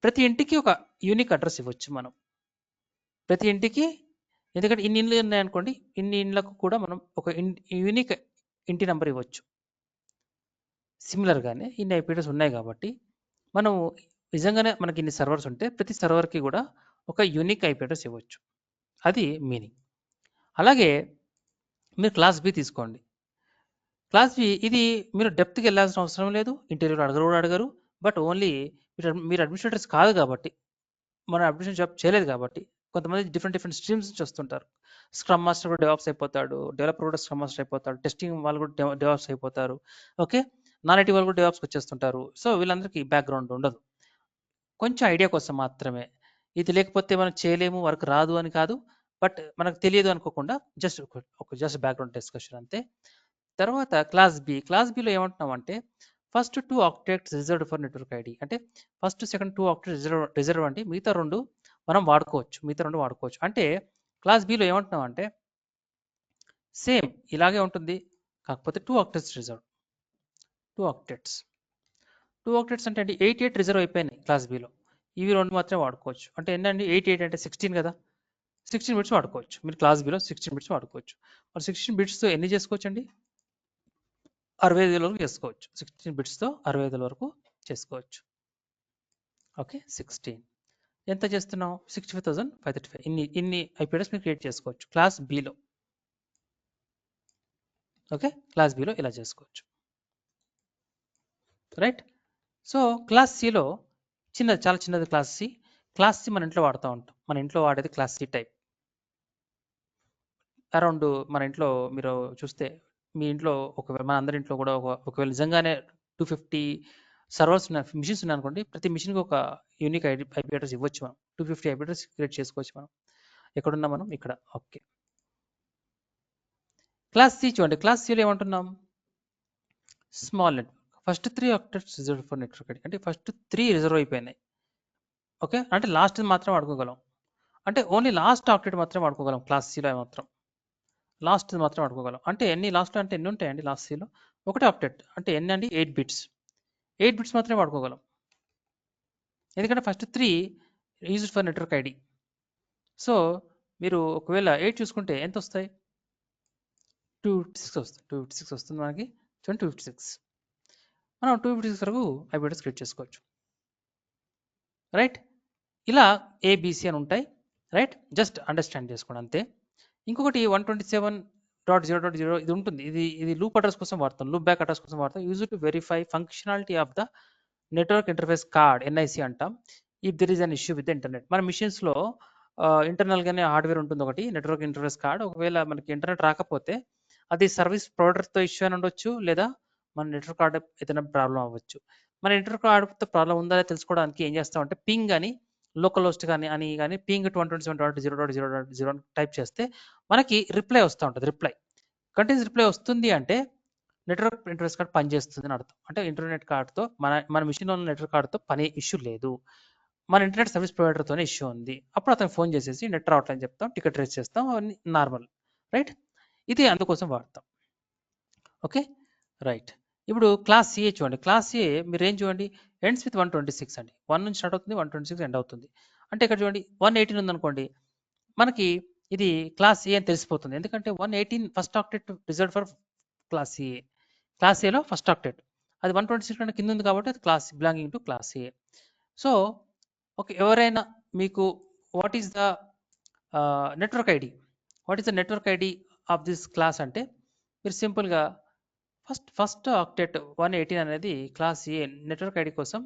ప్రతి ఇంటికి ఒక యూనిక్ అడ్రస్ ఇవ్వచ్చు మనం. ప్రతి ఇంటికి, ఎందుకంటే ఇన్ని ఇండ్లు ఉన్నాయనుకోండి, ఇన్ని ఇండ్లకు కూడా మనం ఒక యూనిక్ ఇంటి నెంబర్ ఇవ్వచ్చు. సిమిలర్గానే ఇన్ని ఐపీ అడ్రస్ ఉన్నాయి కాబట్టి మనం నిజంగానే మనకి ఇన్ని సర్వర్స్ ఉంటే ప్రతి సర్వర్కి కూడా ఒక యూనిక్ ఐపీ అడ్రస్ ఇవ్వచ్చు. అది మీనింగ్. అలాగే మీరు క్లాస్ బి తీసుకోండి. క్లాస్ బి ఇది మీరు డెప్త్కి వెళ్ళాల్సిన అవసరం లేదు. ఇంటర్వ్యూలో అడగరు. బట్ ఓన్లీ మీరు అడ్మినిస్ట్రేటర్స్ కాదు కాబట్టి, మనం అడ్మినిస్ట్రేషన్ జాబ్ చేయలేదు కాబట్టి, కొంతమంది డిఫరెంట్ స్ట్రీమ్స్ నుంచి వస్తుంటారు. స్క్రమ్ మాస్టర్ కూడా డెవాప్స్ అయిపోతాడు, డెవలపర్ కూడా స్క్రమ్ మాస్టర్ అయిపోతాడు, టెస్టింగ్ వాళ్ళు కూడా డెవాప్స్ అయిపోతారు. ఓకే, నాన్ ఐటీ వాళ్ళు కూడా డెవాప్స్కి వచ్చేస్తుంటారు. సో వీళ్ళందరికీ బ్యాక్గ్రౌండ్ ఉండదు. కొంచెం ఐడియా కోసం మాత్రమే. ఇది లేకపోతే మనం చేయలేము, వర్క్ రాదు అని కాదు, బట్ మనకు తెలియదు అనుకోకుండా జస్ట్ బ్యాక్గ్రౌండ్ డిస్కషన్ అంతే. తర్వాత క్లాస్ బిలో ఏమంటున్నాం అంటే, first 2 octets reserved for network ID. అంటే ఫస్ట్ సెకండ్ 2 ఆక్టెట్స్ రిజర్వ్ అంటే మిగతా 2 మనం వాడుకోవచ్చు. అంటే క్లాస్ బిలో ఏమంటున్నాం అంటే, సేమ్ ఇలాగే ఉంటుంది, కాకపోతే 2 ఆక్టెట్స్ రిజర్వ్. 2 ఆక్టెట్స్ అంటే 8 రిజర్వ్ అయిపోయినాయి క్లాస్ బిలో. ఇవి 2 మాత్రమే వాడుకోవచ్చు. అంటే ఏంటండి 8 అంటే 16 కదా, 16 బిట్స్ వాడుకోవచ్చు. మీరు క్లాస్ బిలో 16 బిట్స్ వాడుకోవచ్చు. మరి 16 బిట్స్తో ఎన్ని చేసుకోవచ్చు అండి? 65 వరకు చేసుకోవచ్చు. 16 బిట్స్తో 65 వరకు చేసుకోవచ్చు. ఓకే, 16 ఎంత చేస్తున్నాం? 65,535. ఇన్ని ఐపీ అడ్రస్ మీరు క్రియేట్ చేసుకోవచ్చు class below. Okay, class below ఇలా చేసుకోవచ్చు, రైట్? సో క్లాస్ సిలో చాలా చిన్నది క్లాస్ సి. మన ఇంట్లో వాడుతూ ఉంటాం. మన ఇంట్లో వాడేది క్లాస్ సి టైప్. అరౌండ్ మన ఇంట్లో మీరు చూస్తే, మీ ఇంట్లో మన అందరి ఇంట్లో కూడా ఒకవేళ నిజంగానే 250 సర్వర్స్ మిషన్స్ ఉన్నాయి అనుకోండి, ప్రతి మిషన్కి ఒక యూనిక్ ఐపీ అడ్రస్ ఇవ్వచ్చు. మనం 250 ఐపీ అడ్రస్ క్రియేట్ చేసుకోవచ్చు. మనం ఎక్కడున్నా మనం ఇక్కడ. ఓకే, క్లాస్ సి చూడండి, క్లాస్ సిలో ఏమంటున్నాం, small network. First 3 octets reserve for network ID, అంటే ఫస్ట్ 3 రిజర్వ్ అయిపోయినాయి. ఓకే, అంటే లాస్ట్ మాత్రం వాడుకోగలం, అంటే ఓన్లీ లాస్ట్ ఆక్టెట్ మాత్రం వాడుకోగలం క్లాస్ సిలో మాత్రం, లాస్ట్ మాత్రం వాడుకోగలం. అంటే ఎన్ని లాస్ట్లో అంటే ఎన్ని ఉంటాయండి లాస్ట్ సిలో, ఒకటే ఆక్టెట్ అంటే ఎన్ని అండి 8 బిట్స్, 8 బిట్స్ మాత్రమే వాడుకోగలం, ఎందుకంటే first 3 used for network ID. So మీరు ఒకవేళ 8 చూసుకుంటే ఎంత వస్తాయి, 256 వస్తుంది, 256 వస్తుంది మనకి. చూడండి 256, మనం 256 వరకు ఐపీ అడ్రస్ క్రియేట్ చేసుకోవచ్చు. రైట్, ఇలా ఏబిసి అని ఉంటాయి. రైట్, జస్ట్ అండర్స్టాండ్ చేసుకోండి అంతే. ఇంకొకటి 127.0.0 ఇది ఉంటుంది, ఇది లూప్ అడ్రస్ కోసం వాడతాం, లూప్ బ్యాక్ అడ్రస్ కోసం వాడతాం. Use to verify functionality of the network interface card, NIC అంటాం. If there is an issue with the internet, మన మిషన్స్లో ఇంటర్నల్గానే హార్డ్వేర్ ఉంటుంది ఒకటి నెట్వర్క్ ఇంటర్ఫేస్ కార్డ్. ఒకవేళ మనకి ఇంటర్నెట్ రాకపోతే అది సర్వీస్ ప్రొవైడర్తో ఇష్యూ అని ఉండొచ్చు, లేదా మన నెట్వర్క్ కార్డ్ ఏదైనా ప్రాబ్లం అవ్వచ్చు. మన నెట్వర్క్ కార్డ్తో ప్రాబ్లం ఉందా తెలుసుకోవడానికి ఏం చేస్తామంటే పింగ్ అని, లోకల్ హోస్ట్ కానీ పింగ్ 127.0.0.0 టైప్ చేస్తే మనకి రిప్లై వస్తూ ఉంటుంది. కంటిన్యూస్ రిప్లై వస్తుంది అంటే నెట్వర్క్ ఇంటర్ఫేస్ కార్డ్ పనిచేస్తుంది అని అర్థం. అంటే ఇంటర్నెట్ కార్డ్తో మన మిషన్లో ఉన్న నెట్వర్క్ కార్డ్తో పని ఇష్యూ లేదు, మన ఇంటర్నెట్ సర్వీస్ ప్రొవైడర్తోనే ఇష్యూ ఉంది. అప్పుడు అతను ఫోన్ చేసేసి నెట్ రావట్లని చెప్తాం, టికెట్ రేస్ చేస్తాం, అవన్నీ నార్మల్. రైట్, ఇది అందుకోసం వాడతాం. ఓకే రైట్, ఇప్పుడు క్లాస్ సిఏ చూడండి. క్లాస్ సిఏ మీరు ఏం చూడండి, ఎండ్స్ విత్ 126 అండి, 1 నుంచి స్టార్ట్ అవుతుంది, 126 ఎండ్ అవుతుంది. అంటే ఇక్కడ చూడండి 118 ఉందనుకోండి, మనకి ఇది క్లాస్ ఏ అని తెలిసిపోతుంది, ఎందుకంటే 118 first octet reserved for class A. Class ఏలో ఫస్ట్ ఆక్టెట్, అది 126 కంటే కింద ఉంది కాబట్టి అది class belonging to class A. So okay, ఎవరైనా మీకు what is the network ID, what is the network ID of this class అంటే మీరు సింపుల్గా ఫస్ట్ ఆక్టెట్ 118 అనేది క్లాస్ ఏ నెట్వర్క్ ఐడి కోసం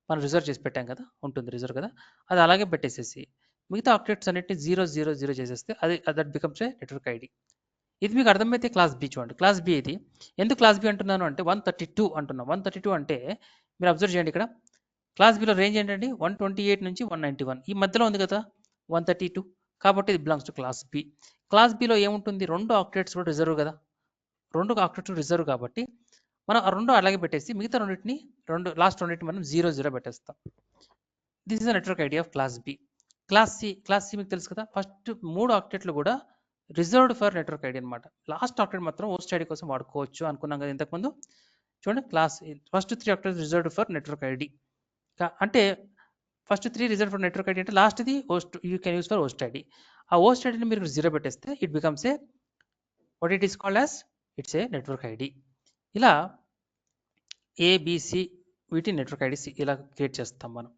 మనం రిజర్వ్ చేసి పెట్టాం కదా, ఉంటుంది రిజర్వ్ కదా, అది అలాగే పెట్టేసేసి మిగతా ఆక్టెట్స్ అన్నిటిని 000 చేసేస్తే అది that becomes a network ID. ఇది మీకు అర్థమైతే క్లాస్ బి చూడండి. క్లాస్ బి ఇది ఎందుకు క్లాస్ బి అంటున్నాను అంటే 132 అంటున్నాం. 132 అంటే మీరు అబ్జర్వ్ చేయండి, ఇక్కడ క్లాస్ బిలో రేంజ్ ఏంటండి 128 నుంచి 191, ఈ మధ్యలో ఉంది కదా 132, కాబట్టి ఇది belongs to class B. Class బిలో ఏముంటుంది, 2 ఆక్టెట్స్ కూడా రిజర్వ్ కదా, 2 ఆక్టెట్స్ రిజర్వ్ కాబట్టి మనం ఆ 2 అలాగే పెట్టేసి మిగతా లాస్ట్ రెండింటిని మనం 0 పెట్టేస్తాం. This is the network ID of class B. Class C మీకు తెలుసు కదా, ఫస్ట్ 3 ఆక్టెట్లు కూడా రిజర్వ్డ్ ఫర్ నెట్వర్క్ ఐడి అనమాట. లాస్ట్ ఆక్టెట్ మాత్రం హోస్ట్ ఐడి కోసం వాడుకోవచ్చు అనుకున్నాం కదా ఇంతకుముందు. చూడండి first 3 octets reserved for network ID, అంటే first 3 reserve for network ID అంటే లాస్ట్ది host, you can use for host ID. ఆ హోస్ట్ ఐడిని మీరు 0 పెట్టేస్తే it becomes a what it is called as, it's a network ID. ఇలా ABC వీటి network IDs ఇలా క్రియేట్ చేస్తాం మనం.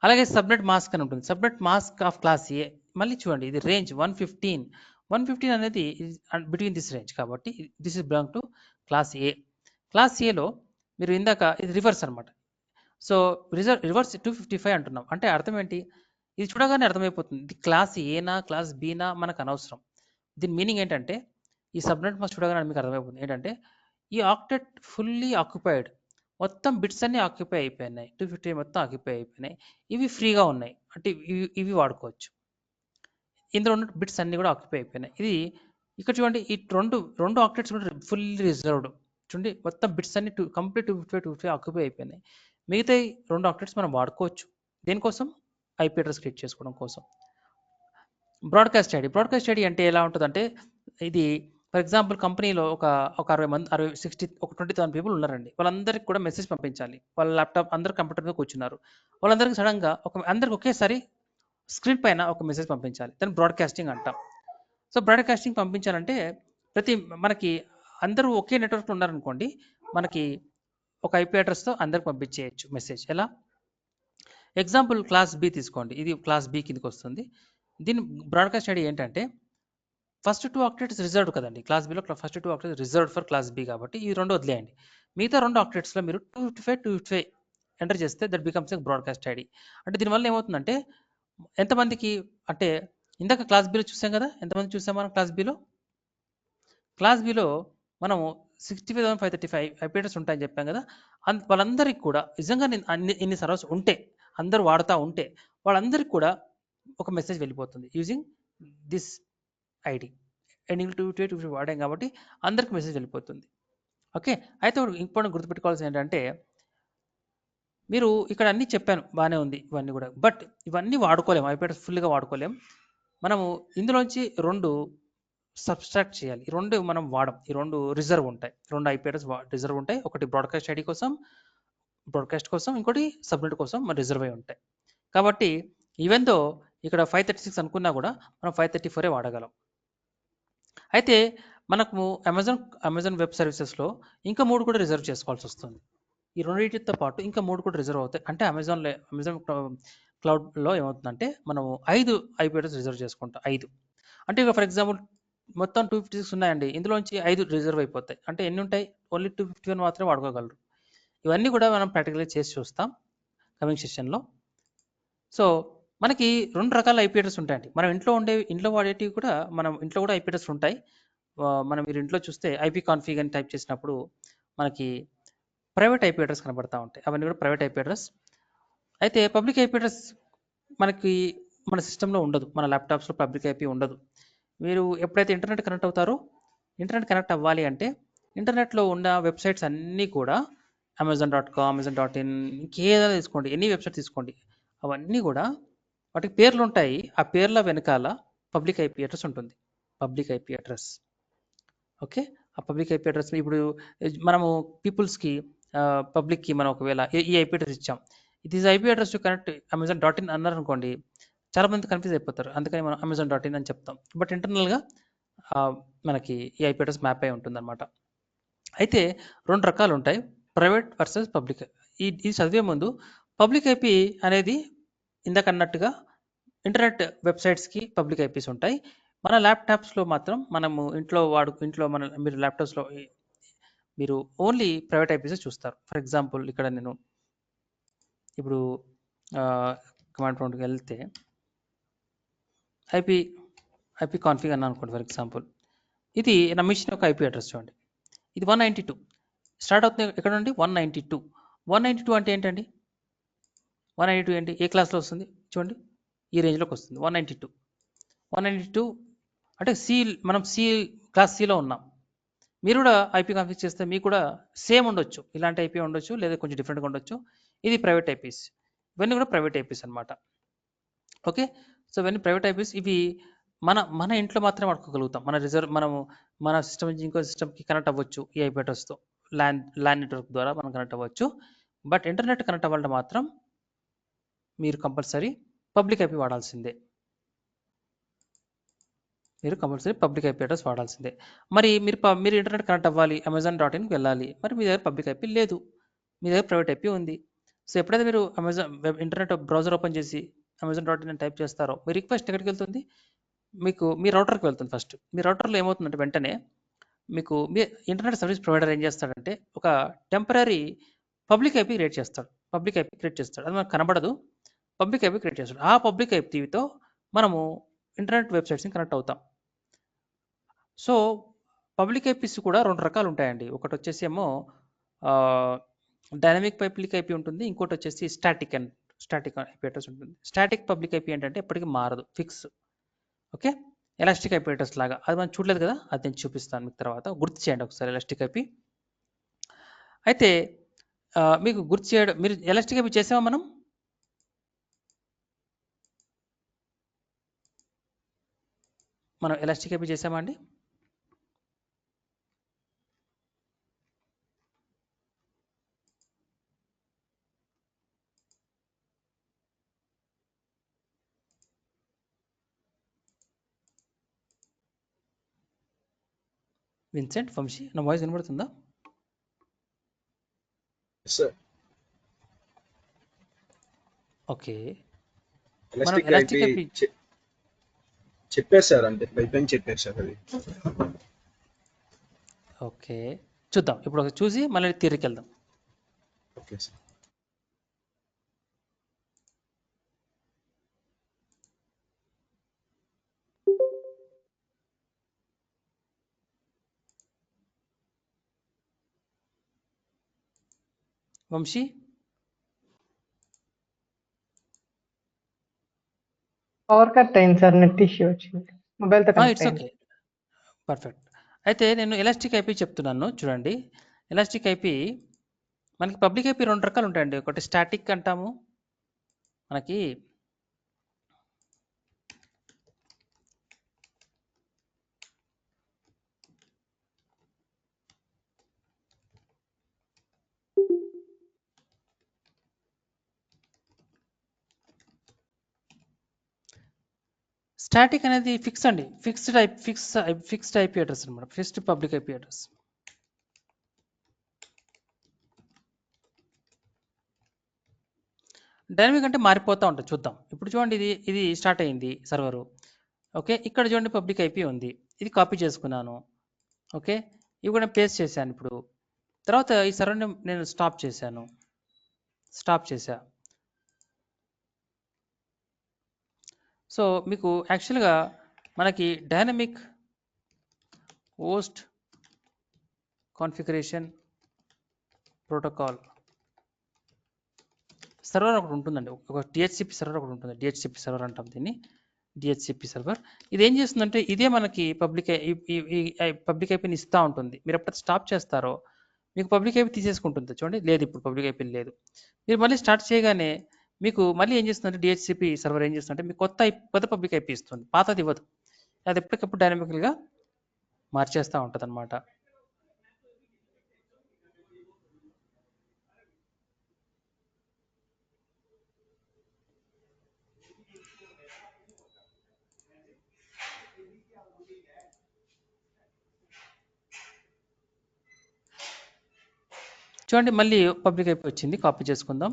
అలాగే సబ్నెట్ మాస్క్ అని ఉంటుంది, సబ్నెట్ మాస్క్ ఆఫ్ క్లాస్ ఏ. మళ్ళీ చూడండి ఇది రేంజ్ 115 అనేది బిట్వీన్ దిస్ రేంజ్, కాబట్టి this is belong to class A. Class ఏలో మీరు ఇందాక ఇది రివర్స్ అనమాట. సో రివర్స్ 255 అంటున్నాం, అంటే అర్థం ఏంటి, ఇది చూడగానే అర్థమైపోతుంది ఇది క్లాస్ ఏనా క్లాస్ బీనా మనకు అనవసరం. దీని మీనింగ్ ఏంటంటే ఈ సబ్నెట్ మాస్క్ చూడగానే మీకు అర్థమైపోతుంది ఏంటంటే ఈ ఆక్టెట్ ఫుల్లీ ఆక్యుపైడ్, మొత్తం బిట్స్ అన్ని ఆక్యుపై అయిపోయినాయి, 250 మొత్తం ఆక్యుపై అయిపోయినాయి, ఇవి ఫ్రీగా ఉన్నాయి అంటే ఇవి వాడుకోవచ్చు. ఇందులో ఉన్న బిట్స్ అన్ని కూడా ఆక్యుపై అయిపోయినాయి. ఇది ఇక్కడ చూడండి, ఈ రెండు ఆక్టెట్స్ కూడా ఫుల్లీ రిజర్వ్డ్. చూడండి మొత్తం బిట్స్ అన్ని కంప్లీట్ 255 ఆక్యుపై అయిపోయినాయి. మిగతా 2 ఆక్టెట్స్ మనం వాడుకోవచ్చు, దేనికోసం, ఐపీ అడ్రస్ క్రియేట్ చేసుకోవడం కోసం. బ్రాడ్కాస్ట్ ఐడి అంటే ఎలా ఉంటుందంటే, ఇది ఫర్ ఎగ్జాంపుల్ కంపెనీలో ఒక 60 మంది 20,000 పీపుల్ ఉన్నారండి, వాళ్ళందరికీ కూడా మెసేజ్ పంపించాలి. వాళ్ళ ల్యాప్టాప్ అందరు కంప్యూటర్ మీద కూర్చున్నారు, వాళ్ళందరికీ సడన్గా అందరికి ఒకేసారి స్క్రీన్ పైన ఒక మెసేజ్ పంపించాలి, దాన్ని బ్రాడ్కాస్టింగ్ అంటాం. సో బ్రాడ్కాస్టింగ్ పంపించాలంటే మనకి అందరూ ఒకే నెట్వర్క్లో ఉన్నారనుకోండి, మనకి ఒక ఐపీ అడ్రస్తో అందరికి పంపించేయచ్చు మెసేజ్. ఎలా, ఎగ్జాంపుల్ క్లాస్ బి తీసుకోండి, ఇది క్లాస్ బి కిందకి వస్తుంది. దీని బ్రాడ్కాస్ట్ ఐడి ఏంటంటే ఫస్ట్ 2 ఆక్టెట్స్ రిజర్వ్డ్ కదండి, క్లాస్ బిలో first 2 octets reserved for class B, కాబట్టి ఈ 2 వదిలేయండి. మిగతా 2 ఆక్టెట్స్లో మీరు 255 ఎంటర్ చేస్తే that becomes a broadcast ID. అంటే దీనివల్ల ఏమవుతుందంటే ఎంతమందికి అంటే ఇందాక క్లాస్ బిలో చూసాం కదా, ఎంతమంది చూసాం మనం క్లాస్ బిలో మనము 65,535 ఐపీ అడ్రస్ ఉంటాయని చెప్పాం కదా, వాళ్ళందరికీ కూడా నిజంగా ఇన్ని సర్వర్స్ ఉంటే, అందరూ వాడుతూ ఉంటే వాళ్ళందరికీ కూడా ఒక మెసేజ్ వెళ్ళిపోతుంది యూజింగ్ దిస్ ఐడి. ఎండింగ్ 258 వాడాం కాబట్టి అందరికి మెసేజ్ వెళ్ళిపోతుంది. ఓకే. అయితే ఒకటి ఇంపార్టెంట్ గుర్తుపెట్టుకోవాల్సింది ఏంటంటే మీరు ఇక్కడ అన్నీ చెప్పాను బాగానే ఉంది ఇవన్నీ కూడా. బట్ ఇవన్నీ వాడుకోలేము. ఐపీ అడ్రస్ ఫుల్గా వాడుకోలేం. మనము ఇందులోంచి 2 సబ్స్ట్రాక్ట్ చేయాలి. ఈ 2 మనం వాడం. ఈ 2 రిజర్వ్ ఉంటాయి. 2 ఐపీ అడ్రస్ రిజర్వ్ ఉంటాయి. ఒకటి బ్రాడ్కాస్ట్ ఐడి కోసం, బ్రాడ్కాస్ట్ కోసం, ఇంకోటి సబ్నెట్ కోసం మన రిజర్వ్ అయి ఉంటాయి. కాబట్టి ఈవెన్ దో ఇక్కడ 536 అనుకున్నా కూడా మనం 534 వాడగలం. అయితే మనకు అమెజాన్ వెబ్ సర్వీసెస్లో ఇంకా 3 కూడా రిజర్వ్ చేసుకోవాల్సి వస్తుంది. ఈ రెండింటితో పాటు ఇంకా 3 కూడా రిజర్వ్ అవుతాయి. అంటే అమెజాన్ క్లౌడ్లో ఏమవుతుందంటే మనము 5 ఐపీ అడ్రస్ రిజర్వ్ చేసుకుంటాం. 5 అంటే ఇక ఫర్ ఎగ్జాంపుల్ మొత్తం 256 ఉన్నాయండి. ఇందులోంచి 5 రిజర్వ్ అయిపోతాయి. అంటే ఎన్ని ఉంటాయి? ఓన్లీ 251 మాత్రమే వాడుకోగలరు. ఇవన్నీ కూడా మనం ప్రాక్టికల్గా చేసి చూస్తాం కమింగ్ సెషన్లో. సో మనకి 2 రకాల ఐపీ అడ్రస్ ఉంటాయండి. మనం ఇంట్లో వాడేటివి కూడా మనం ఇంట్లో కూడా ఐపీ అడ్రస్ ఉంటాయి. మనం మీరు ఇంట్లో చూస్తే ఐపీ కాన్ఫిగ్ అని టైప్ చేసినప్పుడు మనకి ప్రైవేట్ ఐపీ అడ్రస్ కనబడతా ఉంటాయి. అవన్నీ కూడా ప్రైవేట్ ఐపీ అడ్రస్. అయితే పబ్లిక్ ఐపీ అడ్రస్ మనకి మన సిస్టంలో ఉండదు. మన ల్యాప్టాప్స్లో పబ్లిక్ ఐపీ ఉండదు. మీరు ఎప్పుడైతే ఇంటర్నెట్ కనెక్ట్ అవుతారో, ఇంటర్నెట్ కనెక్ట్ అవ్వాలి అంటే ఇంటర్నెట్లో ఉన్న వెబ్సైట్స్ అన్నీ కూడా amazon.com, amazon.in, ఇంకేదైనా తీసుకోండి, ఎన్ని వెబ్సైట్ తీసుకోండి, అవన్నీ కూడా వాటికి పేర్లు ఉంటాయి. ఆ పేర్ల వెనకాల పబ్లిక్ ఐపీ అడ్రస్ ఉంటుంది. Public IP address. ఓకే. ఆ పబ్లిక్ ఐపీ అడ్రస్ ఇప్పుడు మనము పీపుల్స్కి పబ్లిక్కి మనం ఒకవేళ ఈ ఐపీ అడ్రస్ ఇచ్చాం, ఇది IP address to connect amazon.in అన్నారు అనుకోండి, చాలా మంది కన్ఫ్యూజ్ అయిపోతారు. అందుకని మనం amazon.in అని చెప్తాం. బట్ ఇంటర్నల్గా మనకి ఈ ఐపీ అడ్రస్ మ్యాప్ అయి ఉంటుంది అనమాట. అయితే 2 రకాలు ఉంటాయి, ప్రైవేట్ వర్సెస్ పబ్లిక్. ఇది చదివే ముందు పబ్లిక్ ఐపీ అనేది ఇందాక అన్నట్టుగా ఇంటర్నెట్ వెబ్సైట్స్కి పబ్లిక్ ఐపీస్ ఉంటాయి. మన ల్యాప్టాప్స్లో మాత్రం మనము మీరు ల్యాప్టాప్స్లో మీరు ఓన్లీ ప్రైవేట్ ఐపీస్ చూస్తారు. ఫర్ ఎగ్జాంపుల్ ఇక్కడ నేను ఇప్పుడు కమాండ్ ప్రాంప్ట్కి వెళ్తే ఐపీ కాన్ఫిగ్ అన్నాను అనుకోండి. ఫర్ ఎగ్జాంపుల్ ఇది నా మిషన్ యొక్క ఐపీ అడ్రస్ చూడండి. ఇది 192 స్టార్ట్ అవుతుంది. ఎక్కడ నుండి? 192 అంటే ఏంటండి? 192 ఏంటి? ఏ క్లాస్లో వస్తుంది చూడండి, ఈ రేంజ్లోకి వస్తుంది. 192 అంటే మనం క్లాస్ సిలో ఉన్నాం. మీరు కూడా ఐపీ కాన్ఫిగ్ చేస్తే మీకు కూడా సేమ్ ఉండొచ్చు, ఇలాంటి ఐపీ ఉండొచ్చు, లేదా కొంచెం డిఫరెంట్గా ఉండొచ్చు. ఇది ప్రైవేట్ ఐపీస్. ఇవన్నీ కూడా ప్రైవేట్ ఐపీస్ అనమాట. ఓకే. సో ఇవన్నీ ప్రైవేట్ ఐపీస్. ఇవి మన ఇంట్లో మాత్రమే వాడుకోగలుగుతాం. మనము మన సిస్టమ్ నుంచి ఇంకో సిస్టమ్కి కనెక్ట్ అవ్వచ్చు ఈ ఐపీ అడ్రస్తో. ల్యాన్ నెట్వర్క్ ద్వారా మనం కనెక్ట్ అవ్వచ్చు. బట్ ఇంటర్నెట్ కనెక్ట్ అవ్వాలంటే మాత్రం మీరు కంపల్సరీ పబ్లిక్ ఐపీ వాడాల్సిందే. పబ్లిక్ ఐపీ అడ్రస్ వాడాల్సిందే. మరి మీరు ఇంటర్నెట్ కనెక్ట్ అవ్వాలి, amazon.inకి వెళ్ళాలి. మరి మీ దగ్గర పబ్లిక్ ఐపీ లేదు, మీ దగ్గర ప్రైవేట్ ఐపీ ఉంది. సో ఎప్పుడైతే మీరు ఇంటర్నెట్ బ్రౌజర్ ఓపెన్ చేసి amazon.in అని టైప్ చేస్తారో, మీ రిక్వెస్ట్ ఎక్కడికి వెళ్తుంది? మీకు మీ రౌటర్కి వెళ్తుంది. ఫస్ట్ మీ రౌటర్లో ఏమవుతుందంటే వెంటనే మీకు మీ ఇంటర్నెట్ సర్వీస్ ప్రొవైడర్ ఏం చేస్తాడంటే ఒక టెంపరరీ పబ్లిక్ ఐపీ క్రియేట్ చేస్తాడు. అది మనకు కనబడదు. పబ్లిక్ ఐపీ క్రియేట్ చేస్తాడు. ఆ పబ్లిక్ ఐపీతో మనము ఇంటర్నెట్ వెబ్సైట్స్ని కనెక్ట్ అవుతాం. సో పబ్లిక్ ఐపీస్ కూడా 2 రకాలు ఉంటాయండి. ఒకటి వచ్చేసి ఏమో డైనమిక్ పబ్లిక్ ఐపీ ఉంటుంది, ఇంకోటి వచ్చేసి స్టాటిక్ ఐపీ అడ్రస్ ఉంటుంది. స్టాటిక్ పబ్లిక్ ఐపీ ఏంటంటే ఎప్పటికీ మారదు, fix. Okay. Elastic IP address లాగా. అది మనం చూడలేదు కదా, అది నేను చూపిస్తాను మీకు తర్వాత. గుర్తు చేయండి ఒకసారి ఎలాస్టిక్ ఐపీ. అయితే మీకు గుర్తు చేయడం, మీరు ఎలాస్టిక్ ఐపీ చేసామా? మనం ఎలాస్టిక్ ఐపీ చేసామా అండి? విన్సెంట్, వంశీ, నా వాయిస్ వినబడుతుందా? ఓకే. మనం ఎలాస్టిక్ ఐపీ చెప్పారు సార్, అంటే పైపైన చెప్పారు సార్ అది. ఓకే, చూద్దాం. ఇప్పుడు చూసి మళ్ళీ థియరీకి వెళ్దాం. Okay sir. Vamshi, power cut అయింది సార్, నెట్ ఇష్యూ వచ్చింది, మొబైల్తో కనెక్ట్ ఇట్స్ అయింది. ఓకే. పర్ఫెక్ట్. అయితే నేను ఎలాస్టిక్ ఐపీ చెప్తున్నాను చూడండి. ఎలాస్టిక్ ఐపీ మనకి పబ్లిక్ ఐపీ 2 రకాలు ఉంటాయండి. ఒకటి స్టాటిక్ అంటాము. మనకి స్టాటిక్ అనేది ఫిక్స్ అండి. ఫిక్స్డ్ ఐపీ అడ్రస్ అనమాట. Fixed public IP address. Dynamic అంటే మారిపోతూ ఉంటుంది. చూద్దాం. ఇప్పుడు చూడండి ఇది స్టార్ట్ అయింది సర్వరు. ఓకే. ఇక్కడ చూడండి పబ్లిక్ ఐపీ ఉంది. ఇది కాపీ చేసుకున్నాను. ఓకే. ఇవి కూడా పేస్ట్ చేశాను ఇప్పుడు. తర్వాత ఈ సర్వర్ని నేను స్టాప్ చేశాను. స్టాప్ చేశా. సో మీకు యాక్చువల్గా మనకి dynamic host configuration protocol server ఒకటి ఉంటుందండి. ఒక డిహెచ్సిపి సర్వర్ ఒకటి ఉంటుంది. డిహెచ్సిపి సర్వర్ అంటాం దీన్ని. డిహెచ్సిపి సర్వర్ ఇది ఏం చేస్తుందంటే ఇదే మనకి పబ్లిక్ ఐపీని ఇస్తూ ఉంటుంది. మీరు ఎప్పుడైతే స్టాప్ చేస్తారో మీకు పబ్లిక్ ఐపీ తీసేసుకుంటుంది. చూడండి లేదు, ఇప్పుడు పబ్లిక్ ఐపీ లేదు. మీరు మళ్ళీ స్టార్ట్ చేయగానే మీకు మళ్ళీ ఏం చేస్తుందంటే డిహెచ్సిపి సర్వర్ ఏం చేస్తుందంటే మీకు కొత్త పబ్లిక్ ఐపీ ఇస్తుంది, పాతది ఇవ్వదు. అది ఎప్పటికప్పుడు డైనమికల్గా మార్చేస్తూ ఉంటుంది అనమాట. చూడండి మళ్ళీ పబ్లిక్ ఐపీ వచ్చింది, కాపీ చేసుకుందాం.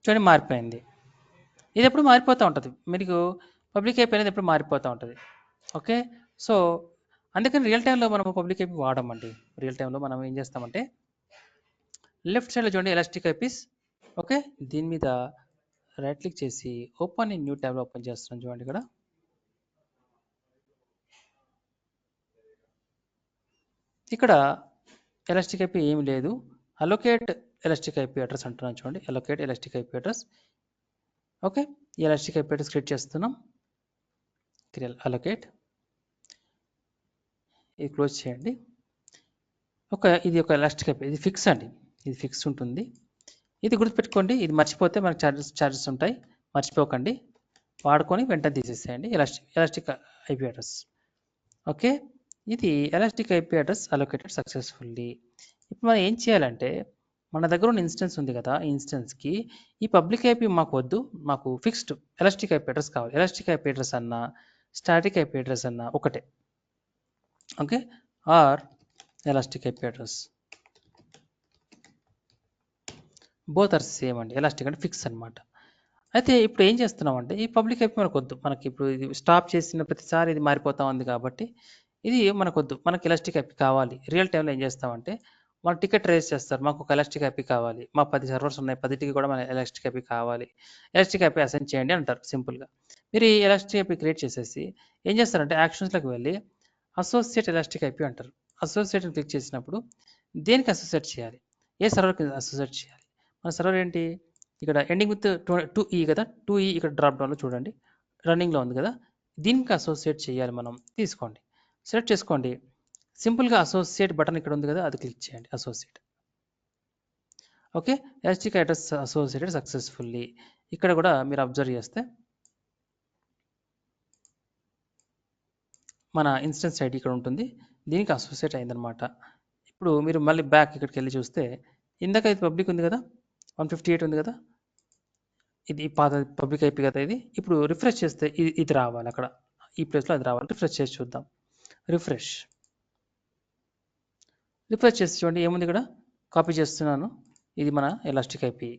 చూడండి మారిపోయింది. ఇది ఎప్పుడు మారిపోతూ ఉంటుంది. మీకు పబ్లిక్ ఐపీ అనేది ఎప్పుడు మారిపోతూ ఉంటుంది. ఓకే. సో అందుకని రియల్ టైంలో మనం పబ్లిక్ ఐపీ వాడమండి. రియల్ టైంలో మనం ఏం చేస్తామంటే లెఫ్ట్ సైడ్లో చూడండి ఎలాస్టిక్ ఐపీస్. ఓకే. దీని మీద రైట్ క్లిక్ చేసి ఓపెన్ ఇన్ న్యూ ట్యాబ్లో ఓపెన్ చేస్తున్నాం. చూడండి ఇక్కడ ఇక్కడ ఎలాస్టిక్ ఐపీ ఏమి లేదు. అలొకేట్ ఎలాస్టిక్ ఐపీ అడ్రస్ అంటున్నాను. చూడండి allocate elastic IP address. Okay. ఈ ఎలాస్టిక్ ఐపీ అడ్రస్ క్రియేట్ చేస్తున్నాం. అలొకేట్ ఇది క్లోజ్ చేయండి. ఇది ఒక ఎలాస్టిక్ ఐపీ, ఇది ఫిక్స్ అండి. ఇది ఫిక్స్ ఉంటుంది. ఇది గుర్తుపెట్టుకోండి. ఇది మర్చిపోతే మనకు ఛార్జెస్ ఉంటాయి. మర్చిపోకండి. వాడుకొని వెంటనే తీసేసేయండి ఎలాస్టిక్ ఐపీ అడ్రస్. ఓకే. ఇది elastic IP address allocated successfully. ఇప్పుడు మనం ఏం చేయాలంటే మన దగ్గర ఉన్న ఇన్స్టెన్స్ ఉంది కదా, ఈ ఇన్స్టెన్స్కి ఈ పబ్లిక్ ఐపీ మాకు వద్దు, మాకు ఫిక్స్డ్ ఎలాస్టిక్ ఐపీ అడ్రస్ కావాలి. ఎలాస్టిక్ ఐపీ అడ్రస్ అన్నా స్టాటిక్ ఐపీ అడ్రస్ అన్నా ఒకటే. Okay. Or elastic IP address both are same అండి. ఎలాస్టిక్ అంటే ఫిక్స్ అనమాట. అయితే ఇప్పుడు ఏం చేస్తున్నాం అంటే ఈ పబ్లిక్ ఐపీ మనకు వద్దు. మనకి ఇప్పుడు ఇది స్టాప్ చేసిన ప్రతిసారి ఇది మారిపోతా ఉంది కాబట్టి ఇది మనకు వద్దు. మనకి ఎలాస్టిక్ ఐపీ కావాలి. రియల్ టైంలో ఏం చేస్తామంటే వాళ్ళు టికెట్ రేస్ చేస్తారు, మాకు ఒక ఎలాస్టిక్ ఐపీ కావాలి, మా 10 సర్వర్స్ ఉన్నాయి, 10టికి కూడా మన ఎలాస్టిక్ ఐపీ కావాలి, ఎలాస్టిక్ ఐపీ అసైన్ చేయండి అంటారు సింపుల్గా. మీరు ఈ ఎలాస్టిక్ ఐపీ క్రియేట్ చేసేసి ఏం చేస్తారంటే యాక్షన్స్లోకి వెళ్ళి అసోసియేట్ ఎలాస్టిక్ ఐపీ అంటారు. అసోసియేట్ని క్లిక్ చేసినప్పుడు దేనికి అసోసియేట్ చేయాలి, ఏ సర్వర్కి అసోసియేట్ చేయాలి. మన సర్వర్ ఏంటి ఇక్కడ ఎండింగ్ విత్ 2E కదా, 2E ఇక్కడ డ్రాప్ డౌన్లో చూడండి రన్నింగ్లో ఉంది కదా, దీనికి అసోసియేట్ చేయాలి మనం. తీసుకోండి, సెలెక్ట్ చేసుకోండి. సింపుల్గా అసోసియేట్ బటన్ ఇక్కడ ఉంది కదా, అది క్లిక్ చేయండి. Associate. Okay. Elastic address associated successfully. ఇక్కడ కూడా మీరు అబ్జర్వ్ చేస్తే మన ఇన్స్టెన్స్ ఐడి ఇక్కడ ఉంటుంది, దీనికి అసోసియేట్ అయిందనమాట. ఇప్పుడు మీరు మళ్ళీ బ్యాక్ ఇక్కడికి వెళ్ళి చూస్తే ఇందాక ఇది పబ్లిక్ ఉంది కదా, 158 ఉంది కదా, ఇది పాత పబ్లిక్ ఐపీ కదా ఇది. ఇప్పుడు రిఫ్రెష్ చేస్తే ఇది రావాలి, అక్కడ ఈ ప్లేస్లో అది రావాలి. రిఫ్రెష్ చేసి చూద్దాం. రిఫ్రెష్ చేసి చూడండి ఏముంది ఇక్కడ, కాపీ చేస్తున్నాను. ఇది మన ఎలాస్టిక్ ఐపీ.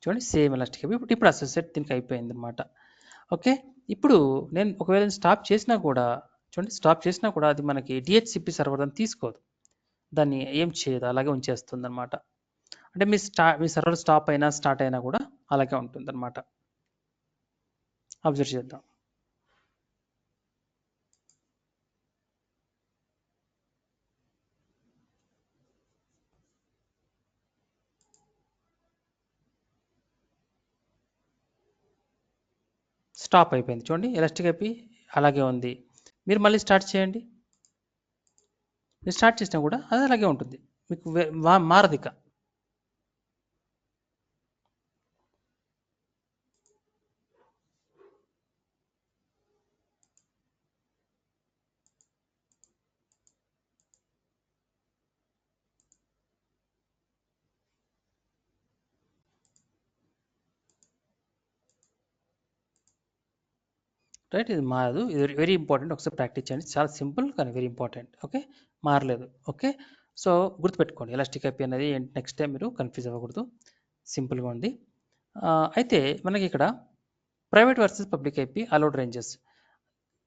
చూడండి సేమ్ ఎలాస్టిక్ ఐపీ. ఇప్పుడు అసోసియేట్ దీనికి అయిపోయింది అనమాట. ఓకే. ఇప్పుడు నేను ఒకవేళ స్టాప్ చేసినా కూడా చూడండి, స్టాప్ చేసినా కూడా అది మనకి డిహెచ్సిపి సర్వర్ అని తీసుకోదు, దాన్ని ఏం చేయదు, అలాగే ఉంచేస్తుంది అనమాట. అంటే మీ సర్వర్ స్టాప్ అయినా స్టార్ట్ అయినా కూడా అలాగే ఉంటుంది అనమాట. అబ్జర్వ్ చేద్దాం. స్టాప్ అయిపోయింది చూడండి. ఎలాస్టిక్ ఐపీ అలాగే ఉంది. మీరు మళ్ళీ స్టార్ట్ చేయండి. మీరు స్టార్ట్ చేసినా కూడా అది అలాగే ఉంటుంది. మీకు మారదు ఇక. రైట్, ఇది మారదు. ఇది వెరీ ఇంపార్టెంట్. ఒకసారి ప్రాక్టీస్ చేయండి. చాలా సింపుల్ కానీ వెరీ ఇంపార్టెంట్. ఓకే, మారలేదు. ఓకే, సో గుర్తుపెట్టుకోండి, ఎలాస్టిక్ ఐపీ అనేది నెక్స్ట్ టైం మీరు కన్ఫ్యూజ్ అవ్వకూడదు. సింపుల్గా ఉంది. అయితే మనకి ఇక్కడ private versus public IP allowed ranges.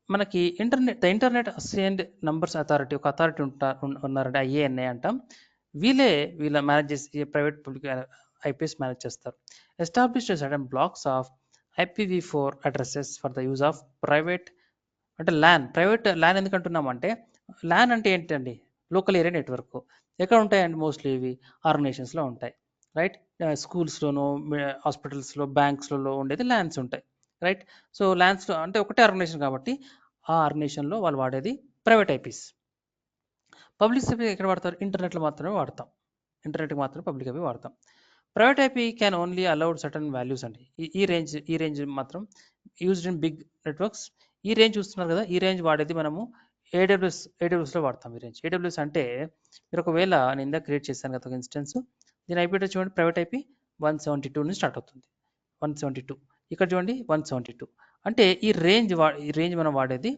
మనకి the internet assigned numbers authority, ఒక అథారిటీ ఉన్నారంటే IANA అంటాం. వీళ్ళ మేనేజ్ చేసి ప్రైవేట్ పబ్లిక్ ఐపీఎస్ మేనేజ్ చేస్తారు. Established certain blocks of IPv4 addresses for the use of private, అంటే ప్రైవేట్ ల్యాన్ ఎందుకు అంటున్నామంటే, ల్యాన్ అంటే ఏంటండి, లోకల్ ఏరియా నెట్వర్క్. ఎక్కడ ఉంటాయండి? మోస్ట్లీ ఇవి ఆర్గనైజేషన్స్లో ఉంటాయి. రైట్, స్కూల్స్లోనూ, హాస్పిటల్స్లో, బ్యాంక్స్లలో ఉండేది ల్యాన్స్ ఉంటాయి. రైట్, సో ల్యాన్స్లో అంటే ఒకటే ఆర్గనైజేషన్ కాబట్టి ఆ ఆర్గనైజేషన్లో వాళ్ళు వాడేది ప్రైవేట్ ఐపీస్. పబ్లిక్ ఐపీ ఎక్కడ వాడతారు? ఇంటర్నెట్లో మాత్రమే వాడతాం. ఇంటర్నెట్కి మాత్రమే పబ్లిక్ ఐపీ వాడతాం. Private IP can only allowed certain values అండి. ఈ రేంజ్ మాత్రం యూజ్డ్ ఇన్ బిగ్ నెట్వర్క్స్. ఈ రేంజ్ చూస్తున్నారు కదా, ఈ రేంజ్ వాడేది మనము ఏడబ్ల్యూఎస్లో వాడతాం. ఈ రేంజ్ ఏడబ్ల్యూఎస్ అంటే, మీరు ఒకవేళ నేను ఇందాక క్రియేట్ చేశాను కదా ఒక ఇన్స్టెన్స్, దీని ఐపీ చూడండి, ప్రైవేట్ ఐపీ 172 నుంచి స్టార్ట్ అవుతుంది. 172, ఇక్కడ చూడండి 172. అంటే ఈ రేంజ్ మనం వాడేది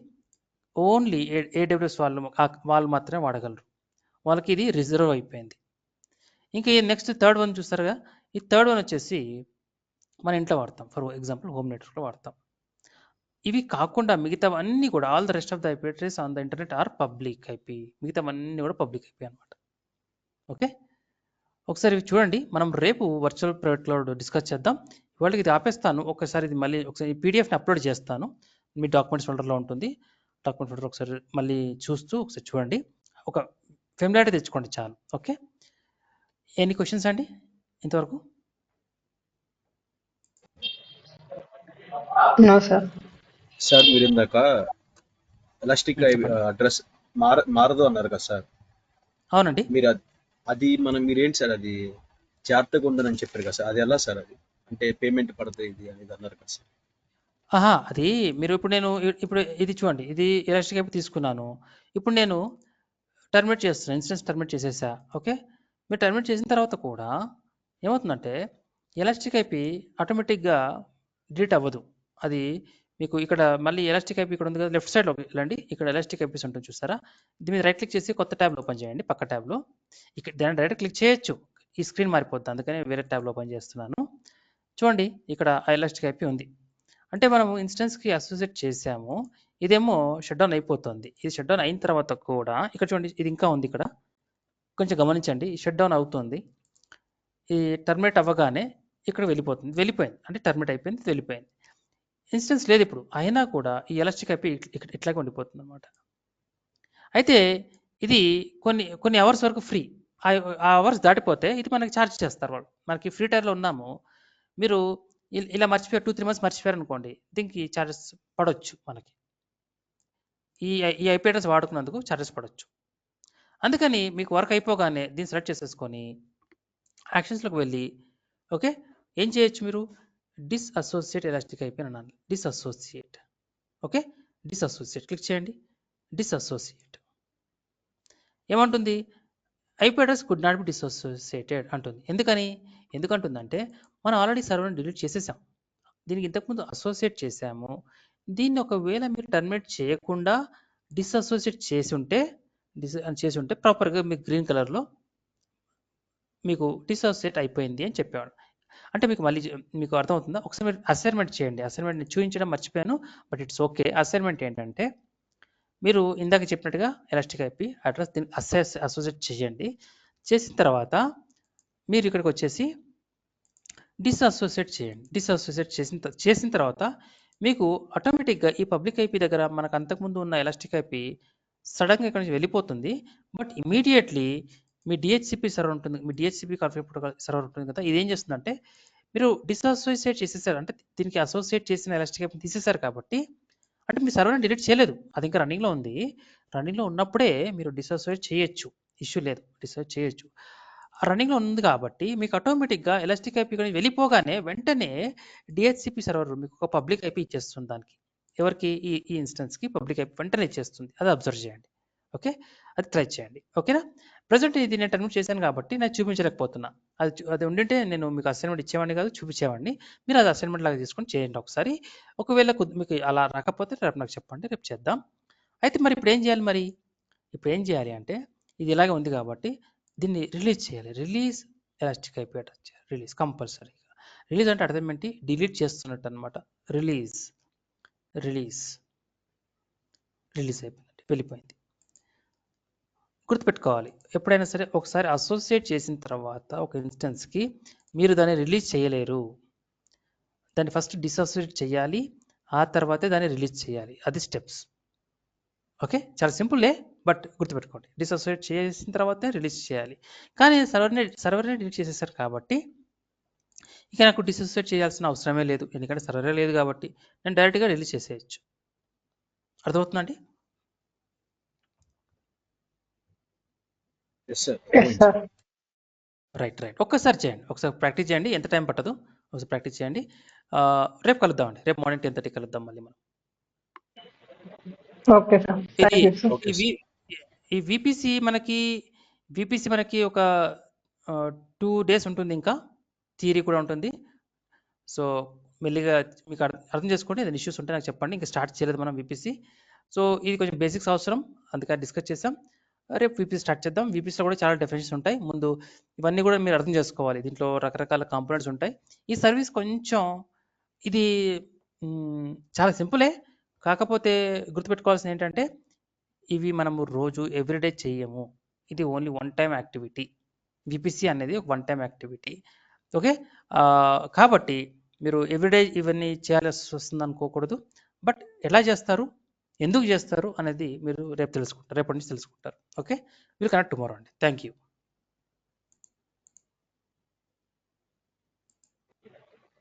ఓన్లీ ఏడబ్ల్యూఎస్ వాళ్ళు మాత్రమే వాడగలరు. వాళ్ళకి ఇది రిజర్వ్ అయిపోయింది. ఇంకా ఈ నెక్స్ట్ థర్డ్ వన్ చూస్తారుగా, ఈ థర్డ్ వన్ వచ్చేసి మన ఇంట్లో వాడతాం. ఫర్ ఎగ్జాంపుల్ హోమ్ నెట్వర్క్లో వాడతాం. ఇవి కాకుండా మిగతావన్నీ కూడా all the rest of the IP address on the internet are public IP. మిగతావన్నీ కూడా పబ్లిక్ ఐపీ అనమాట. ఓకే, ఒకసారి ఇవి చూడండి. మనం రేపు వర్చువల్ ప్రైవేట్ క్లౌడ్ డిస్కస్ చేద్దాం. వాళ్ళకి ఇది ఆపేస్తాను. ఒకసారి ఇది మళ్ళీ ఒకసారి పీడిఎఫ్ని అప్లోడ్ చేస్తాను. మీ డాక్యుమెంట్స్ ఫోల్డర్లో ఉంటుంది. డాక్యుమెంట్ ఫోల్డర్ ఒకసారి మళ్ళీ చూస్తూ ఒకసారి చూడండి. ఒక ఫెమిలారిటీ తెచ్చుకోండి చాలు. ఓకే, ఎనీ క్వశ్చన్స్ అండి ఇంతవరకు? No sir. సార్ మీరు ఇందాక ఎలాస్టిక్ అడ్రస్ మారదు అన్నారు కదా సార్. అవునండి. మీరు అది మీరేంటి సార్, అది జాగ్రత్తగా ఉందని చెప్పారు కదా సార్, అది ఎలా సార్? అది అంటే పేమెంట్ పడుతుంది ఇది అనేది అన్నారు కదా సార్. అది మీరు ఇప్పుడు ఇది చూడండి, ఇది ఎలాస్టిక్ ఐపీ తీసుకున్నాను. ఇప్పుడు నేను టర్మినేట్ చేస్తున్నాను, ఇన్స్టెన్స్ టర్మినేట్ చేసేసా. ఓకే, మీరు టర్మినేట్ చేసిన తర్వాత కూడా ఏమవుతుందంటే, ఎలాస్టిక్ ఐపీ ఆటోమేటిక్గా డిలీట్ అవ్వదు. అది మీకు ఇక్కడ మళ్ళీ ఎలాస్టిక్ ఐపీ ఇక్కడ ఉంది కదా, లెఫ్ట్ సైడ్లో వెళ్ళండి. ఇక్కడ ఎలాస్టిక్ ఐపీస్ ఉంటుంది చూసారా, దీని మీద రైట్ క్లిక్ చేసి కొత్త ట్యాబ్లో ఓపెన్ చేయండి. పక్క ట్యాబ్లో ఇక్కడ దాన్ని డైరెక్ట్ క్లిక్ చేయొచ్చు, ఈ స్క్రీన్ మారిపోద్ది. అందుకని వేరే ట్యాబ్లో ఓపెన్ చేస్తున్నాను. చూడండి, ఇక్కడ ఎలాస్టిక్ ఐపీ ఉంది. అంటే మనము ఇన్స్టెన్స్కి అసోసియేట్ చేసాము. ఇదేమో షట్ డౌన్ అయిపోతుంది. ఇది షట్ డౌన్ అయిన తర్వాత కూడా ఇక్కడ చూడండి, ఇది ఇంకా ఉంది. ఇక్కడ కొంచెం గమనించండి, షట్ డౌన్ అవుతుంది. ఈ టర్మినేట్ అవ్వగానే ఇక్కడ వెళ్ళిపోయింది. అంటే టర్మినేట్ అయిపోయింది, వెళ్ళిపోయింది. ఇన్స్టెన్స్ లేదు ఇప్పుడు, అయినా కూడా ఈ ఎలాస్టిక్ ఐపీ ఇట్లాగే ఉండిపోతుంది అనమాట. అయితే ఇది కొన్ని అవర్స్ వరకు ఫ్రీ. ఆ అవర్స్ దాటిపోతే ఇది మనకి ఛార్జ్ చేస్తారు వాళ్ళు. మనకి ఫ్రీ టైర్లో ఉన్నాము, మీరు ఇలా మర్చిపోయారు, 2-3 మంత్స్ మర్చిపోయారు అనుకోండి, దీనికి ఛార్జెస్ పడవచ్చు. మనకి ఈ ఐపీ అడ్రస్ వాడుకున్నందుకు ఛార్జెస్ పడవచ్చు. అందుకని మీకు వర్క్ అయిపోగానే దీన్ని సెలెక్ట్ చేసేసుకొని యాక్షన్స్లోకి వెళ్ళి, ఓకే, ఏం చేయొచ్చు మీరు, డిస్అసోసియేట్ ఎలాస్టిక్ ఐపీ అని అనాలి. డిస్అసోసియేట్. ఓకే, డిస్అసోసియేట్ క్లిక్ చేయండి. డిస్అసోసియేట్ ఏమంటుంది, IP address could not be disassociated అంటుంది. ఎందుకంటుందంటే మనం ఆల్రెడీ సర్వర్ని డిలీట్ చేసేసాం, దీనికి ఇంతకుముందు అసోసియేట్ చేసాము. దీన్ని ఒకవేళ మీరు టర్మినేట్ చేయకుండా డిస్అసోసియేట్ చేసి ఉంటే ప్రాపర్గా మీకు గ్రీన్ కలర్లో మీకు డిస్అసోసియేట్ అయిపోయింది అని చెప్పేవాడు. అంటే మీకు అర్థమవుతుందా? ఒకసారి మీరు అసైన్మెంట్ చేయండి. అసైన్మెంట్ని చూపించడం మర్చిపోయాను, బట్ ఇట్స్ ఓకే. అసైన్మెంట్ ఏంటంటే, మీరు ఇందాక చెప్పినట్టుగా ఎలాస్టిక్ ఐపీ అడ్రస్ దీన్ని అసోసియేట్ చేయండి. చేసిన తర్వాత మీరు ఇక్కడికి వచ్చేసి డిస్అసోసియేట్ చేయండి. డిస్అసోసియేట్ చేసిన తర్వాత మీకు ఆటోమేటిక్గా ఈ పబ్లిక్ ఐపీ దగ్గర మనకు అంతకుముందు ఉన్న ఎలాస్టిక్ ఐపీ సడన్గా ఇక్కడ నుంచి వెళ్ళిపోతుంది. But immediately me DHCP server ఉంటుంది, మీ డిహెచ్సిపి కాన్ఫిగర్ ప్రోటోకాల్ సర్వర్ ఉంటుంది కదా, ఇది ఏం చేస్తుందంటే, మీరు డిస్అసోసియేట్ చేసేసారు అంటే దీనికి అసోసియేట్ చేసిన ఎలాస్టిక్ ఐపీ తీసేశారు కాబట్టి అంటే మీ సర్వర్ని డిలీట్ చేయలేదు, అది ఇంకా రన్నింగ్లో ఉంది. రన్నింగ్లో ఉన్నప్పుడే మీరు డిసోసియేట్ చేయొచ్చు, ఇష్యూ లేదు, డిసోసియేట్ చేయొచ్చు. రన్నింగ్లో ఉంది కాబట్టి మీకు ఆటోమేటిక్గా ఎలాస్టిక్ ఐపీ వెళ్ళిపోగానే వెంటనే డిహెచ్సిపి సర్వర్ మీకు ఒక పబ్లిక్ ఐపీ ఇచ్చేస్తుంది. దానికి ఎవరికి ఈ ఇన్స్టెన్స్కి పబ్లిక్ ఐపీ వెంటనే ఇచ్చేస్తుంది. అది అబ్జర్వ్ చేయండి. ఓకే, అది ట్రై చేయండి. ఓకేనా? ప్రజెంట్ ఇది నేను టర్మినేట్ చేశాను కాబట్టి నాకు చూపించలేకపోతున్నా. అది ఉండింటే నేను మీకు అసైన్మెంట్ ఇచ్చేవాడిని కాదు, చూపించేవాడిని. మీరు అది అసైన్మెంట్ లాగా తీసుకొని చేయండి ఒకసారి. ఒకవేళ మీకు అలా రాకపోతే రేపు నాకు చెప్పండి, రేపు చేద్దాం. అయితే మరి ఇప్పుడు ఏం చేయాలి? ఇప్పుడు ఏం చేయాలి అంటే ఇది ఇలాగే ఉంది కాబట్టి దీన్ని రిలీజ్ చేయాలి. రిలీజ్ ఎలాస్టిక్ ఐపీ అటాచ్ చేయాలి. Release compulsory. రిలీజ్ అంటే అర్థం ఏంటి? డిలీట్ చేస్తున్నట్టు అనమాట. రిలీజ్ అయిపోయింది, వెళ్ళిపోయింది. గుర్తుపెట్టుకోవాలి, ఎప్పుడైనా సరే ఒకసారి అసోసియేట్ చేసిన తర్వాత ఒక ఇన్స్టెన్స్కి మీరు దాన్ని రిలీజ్ చేయలేరు. దాన్ని ఫస్ట్ డిసోసియేట్ చేయాలి, ఆ తర్వాతే దాన్ని రిలీజ్ చేయాలి. అది స్టెప్స్. ఓకే, చాలా సింపుల్లే, బట్ గుర్తుపెట్టుకోండి, డిసోసియేట్ చేసిన తర్వాతే రిలీజ్ చేయాలి. కానీ సర్వర్ని డిలీట్ చేసేసారు కాబట్టి ఇక నాకు డిసోసియేట్ చేయాల్సిన అవసరమే లేదు, ఎందుకంటే సర్వరే లేదు కాబట్టి నేను డైరెక్ట్గా రిలీజ్ చేసేయచ్చు. అర్థమవుతుందండి? రైట్. ఒక్కసారి చేయండి, ఒకసారి ప్రాక్టీస్ చేయండి, ఎంత టైం పట్టదు ఒకసారి ప్రాక్టీస్ చేయండి. రేపు కలుద్దామండి, రేపు మార్నింగ్ 10:30 కలుద్దాం మళ్ళీ మనం. Okay sir, thank you sir. ఈ విపిసి మనకి ఒక 2 days ఉంటుంది, ఇంకా థియరీ కూడా ఉంటుంది. సో మెల్లిగా మీకు అర్థం చేసుకోండి, ఏదైనా ఇష్యూస్ ఉంటే నాకు చెప్పండి. ఇంకా స్టార్ట్ చేయలేదు మనం విపిసి. సో ఇది కొంచెం బేసిక్స్ అవసరం, అందుకని డిస్కస్ చేసాం. రేపు విపిసి స్టార్ట్ చేద్దాం. విపిసిలో కూడా చాలా డెఫినేషన్స్ ఉంటాయి. ముందు ఇవన్నీ కూడా మీరు అర్థం చేసుకోవాలి, దీంట్లో రకరకాల కాంపోనెంట్స్ ఉంటాయి. ఈ సర్వీస్ కొంచెం ఇది చాలా సింపులే, కాకపోతే గుర్తుపెట్టుకోవాల్సింది ఏంటంటే ఇవి మనము రోజు ఎవ్రీడే చెయ్యము, ఇది only one time activity. VPC అనేది ఒక వన్ టైం యాక్టివిటీ. ఓకే, కాబట్టి మీరు ఎవ్రీడే ఇవన్నీ చేయాల్సి వస్తుంది అనుకోకూడదు. బట్ ఎలా చేస్తారు, ఎందుకు చేస్తారు అనేది మీరు రేపటి నుంచి తెలుసుకుంటారు. ఓకే, విల్ కనెక్ట్ టుమారో అండి. Thank you.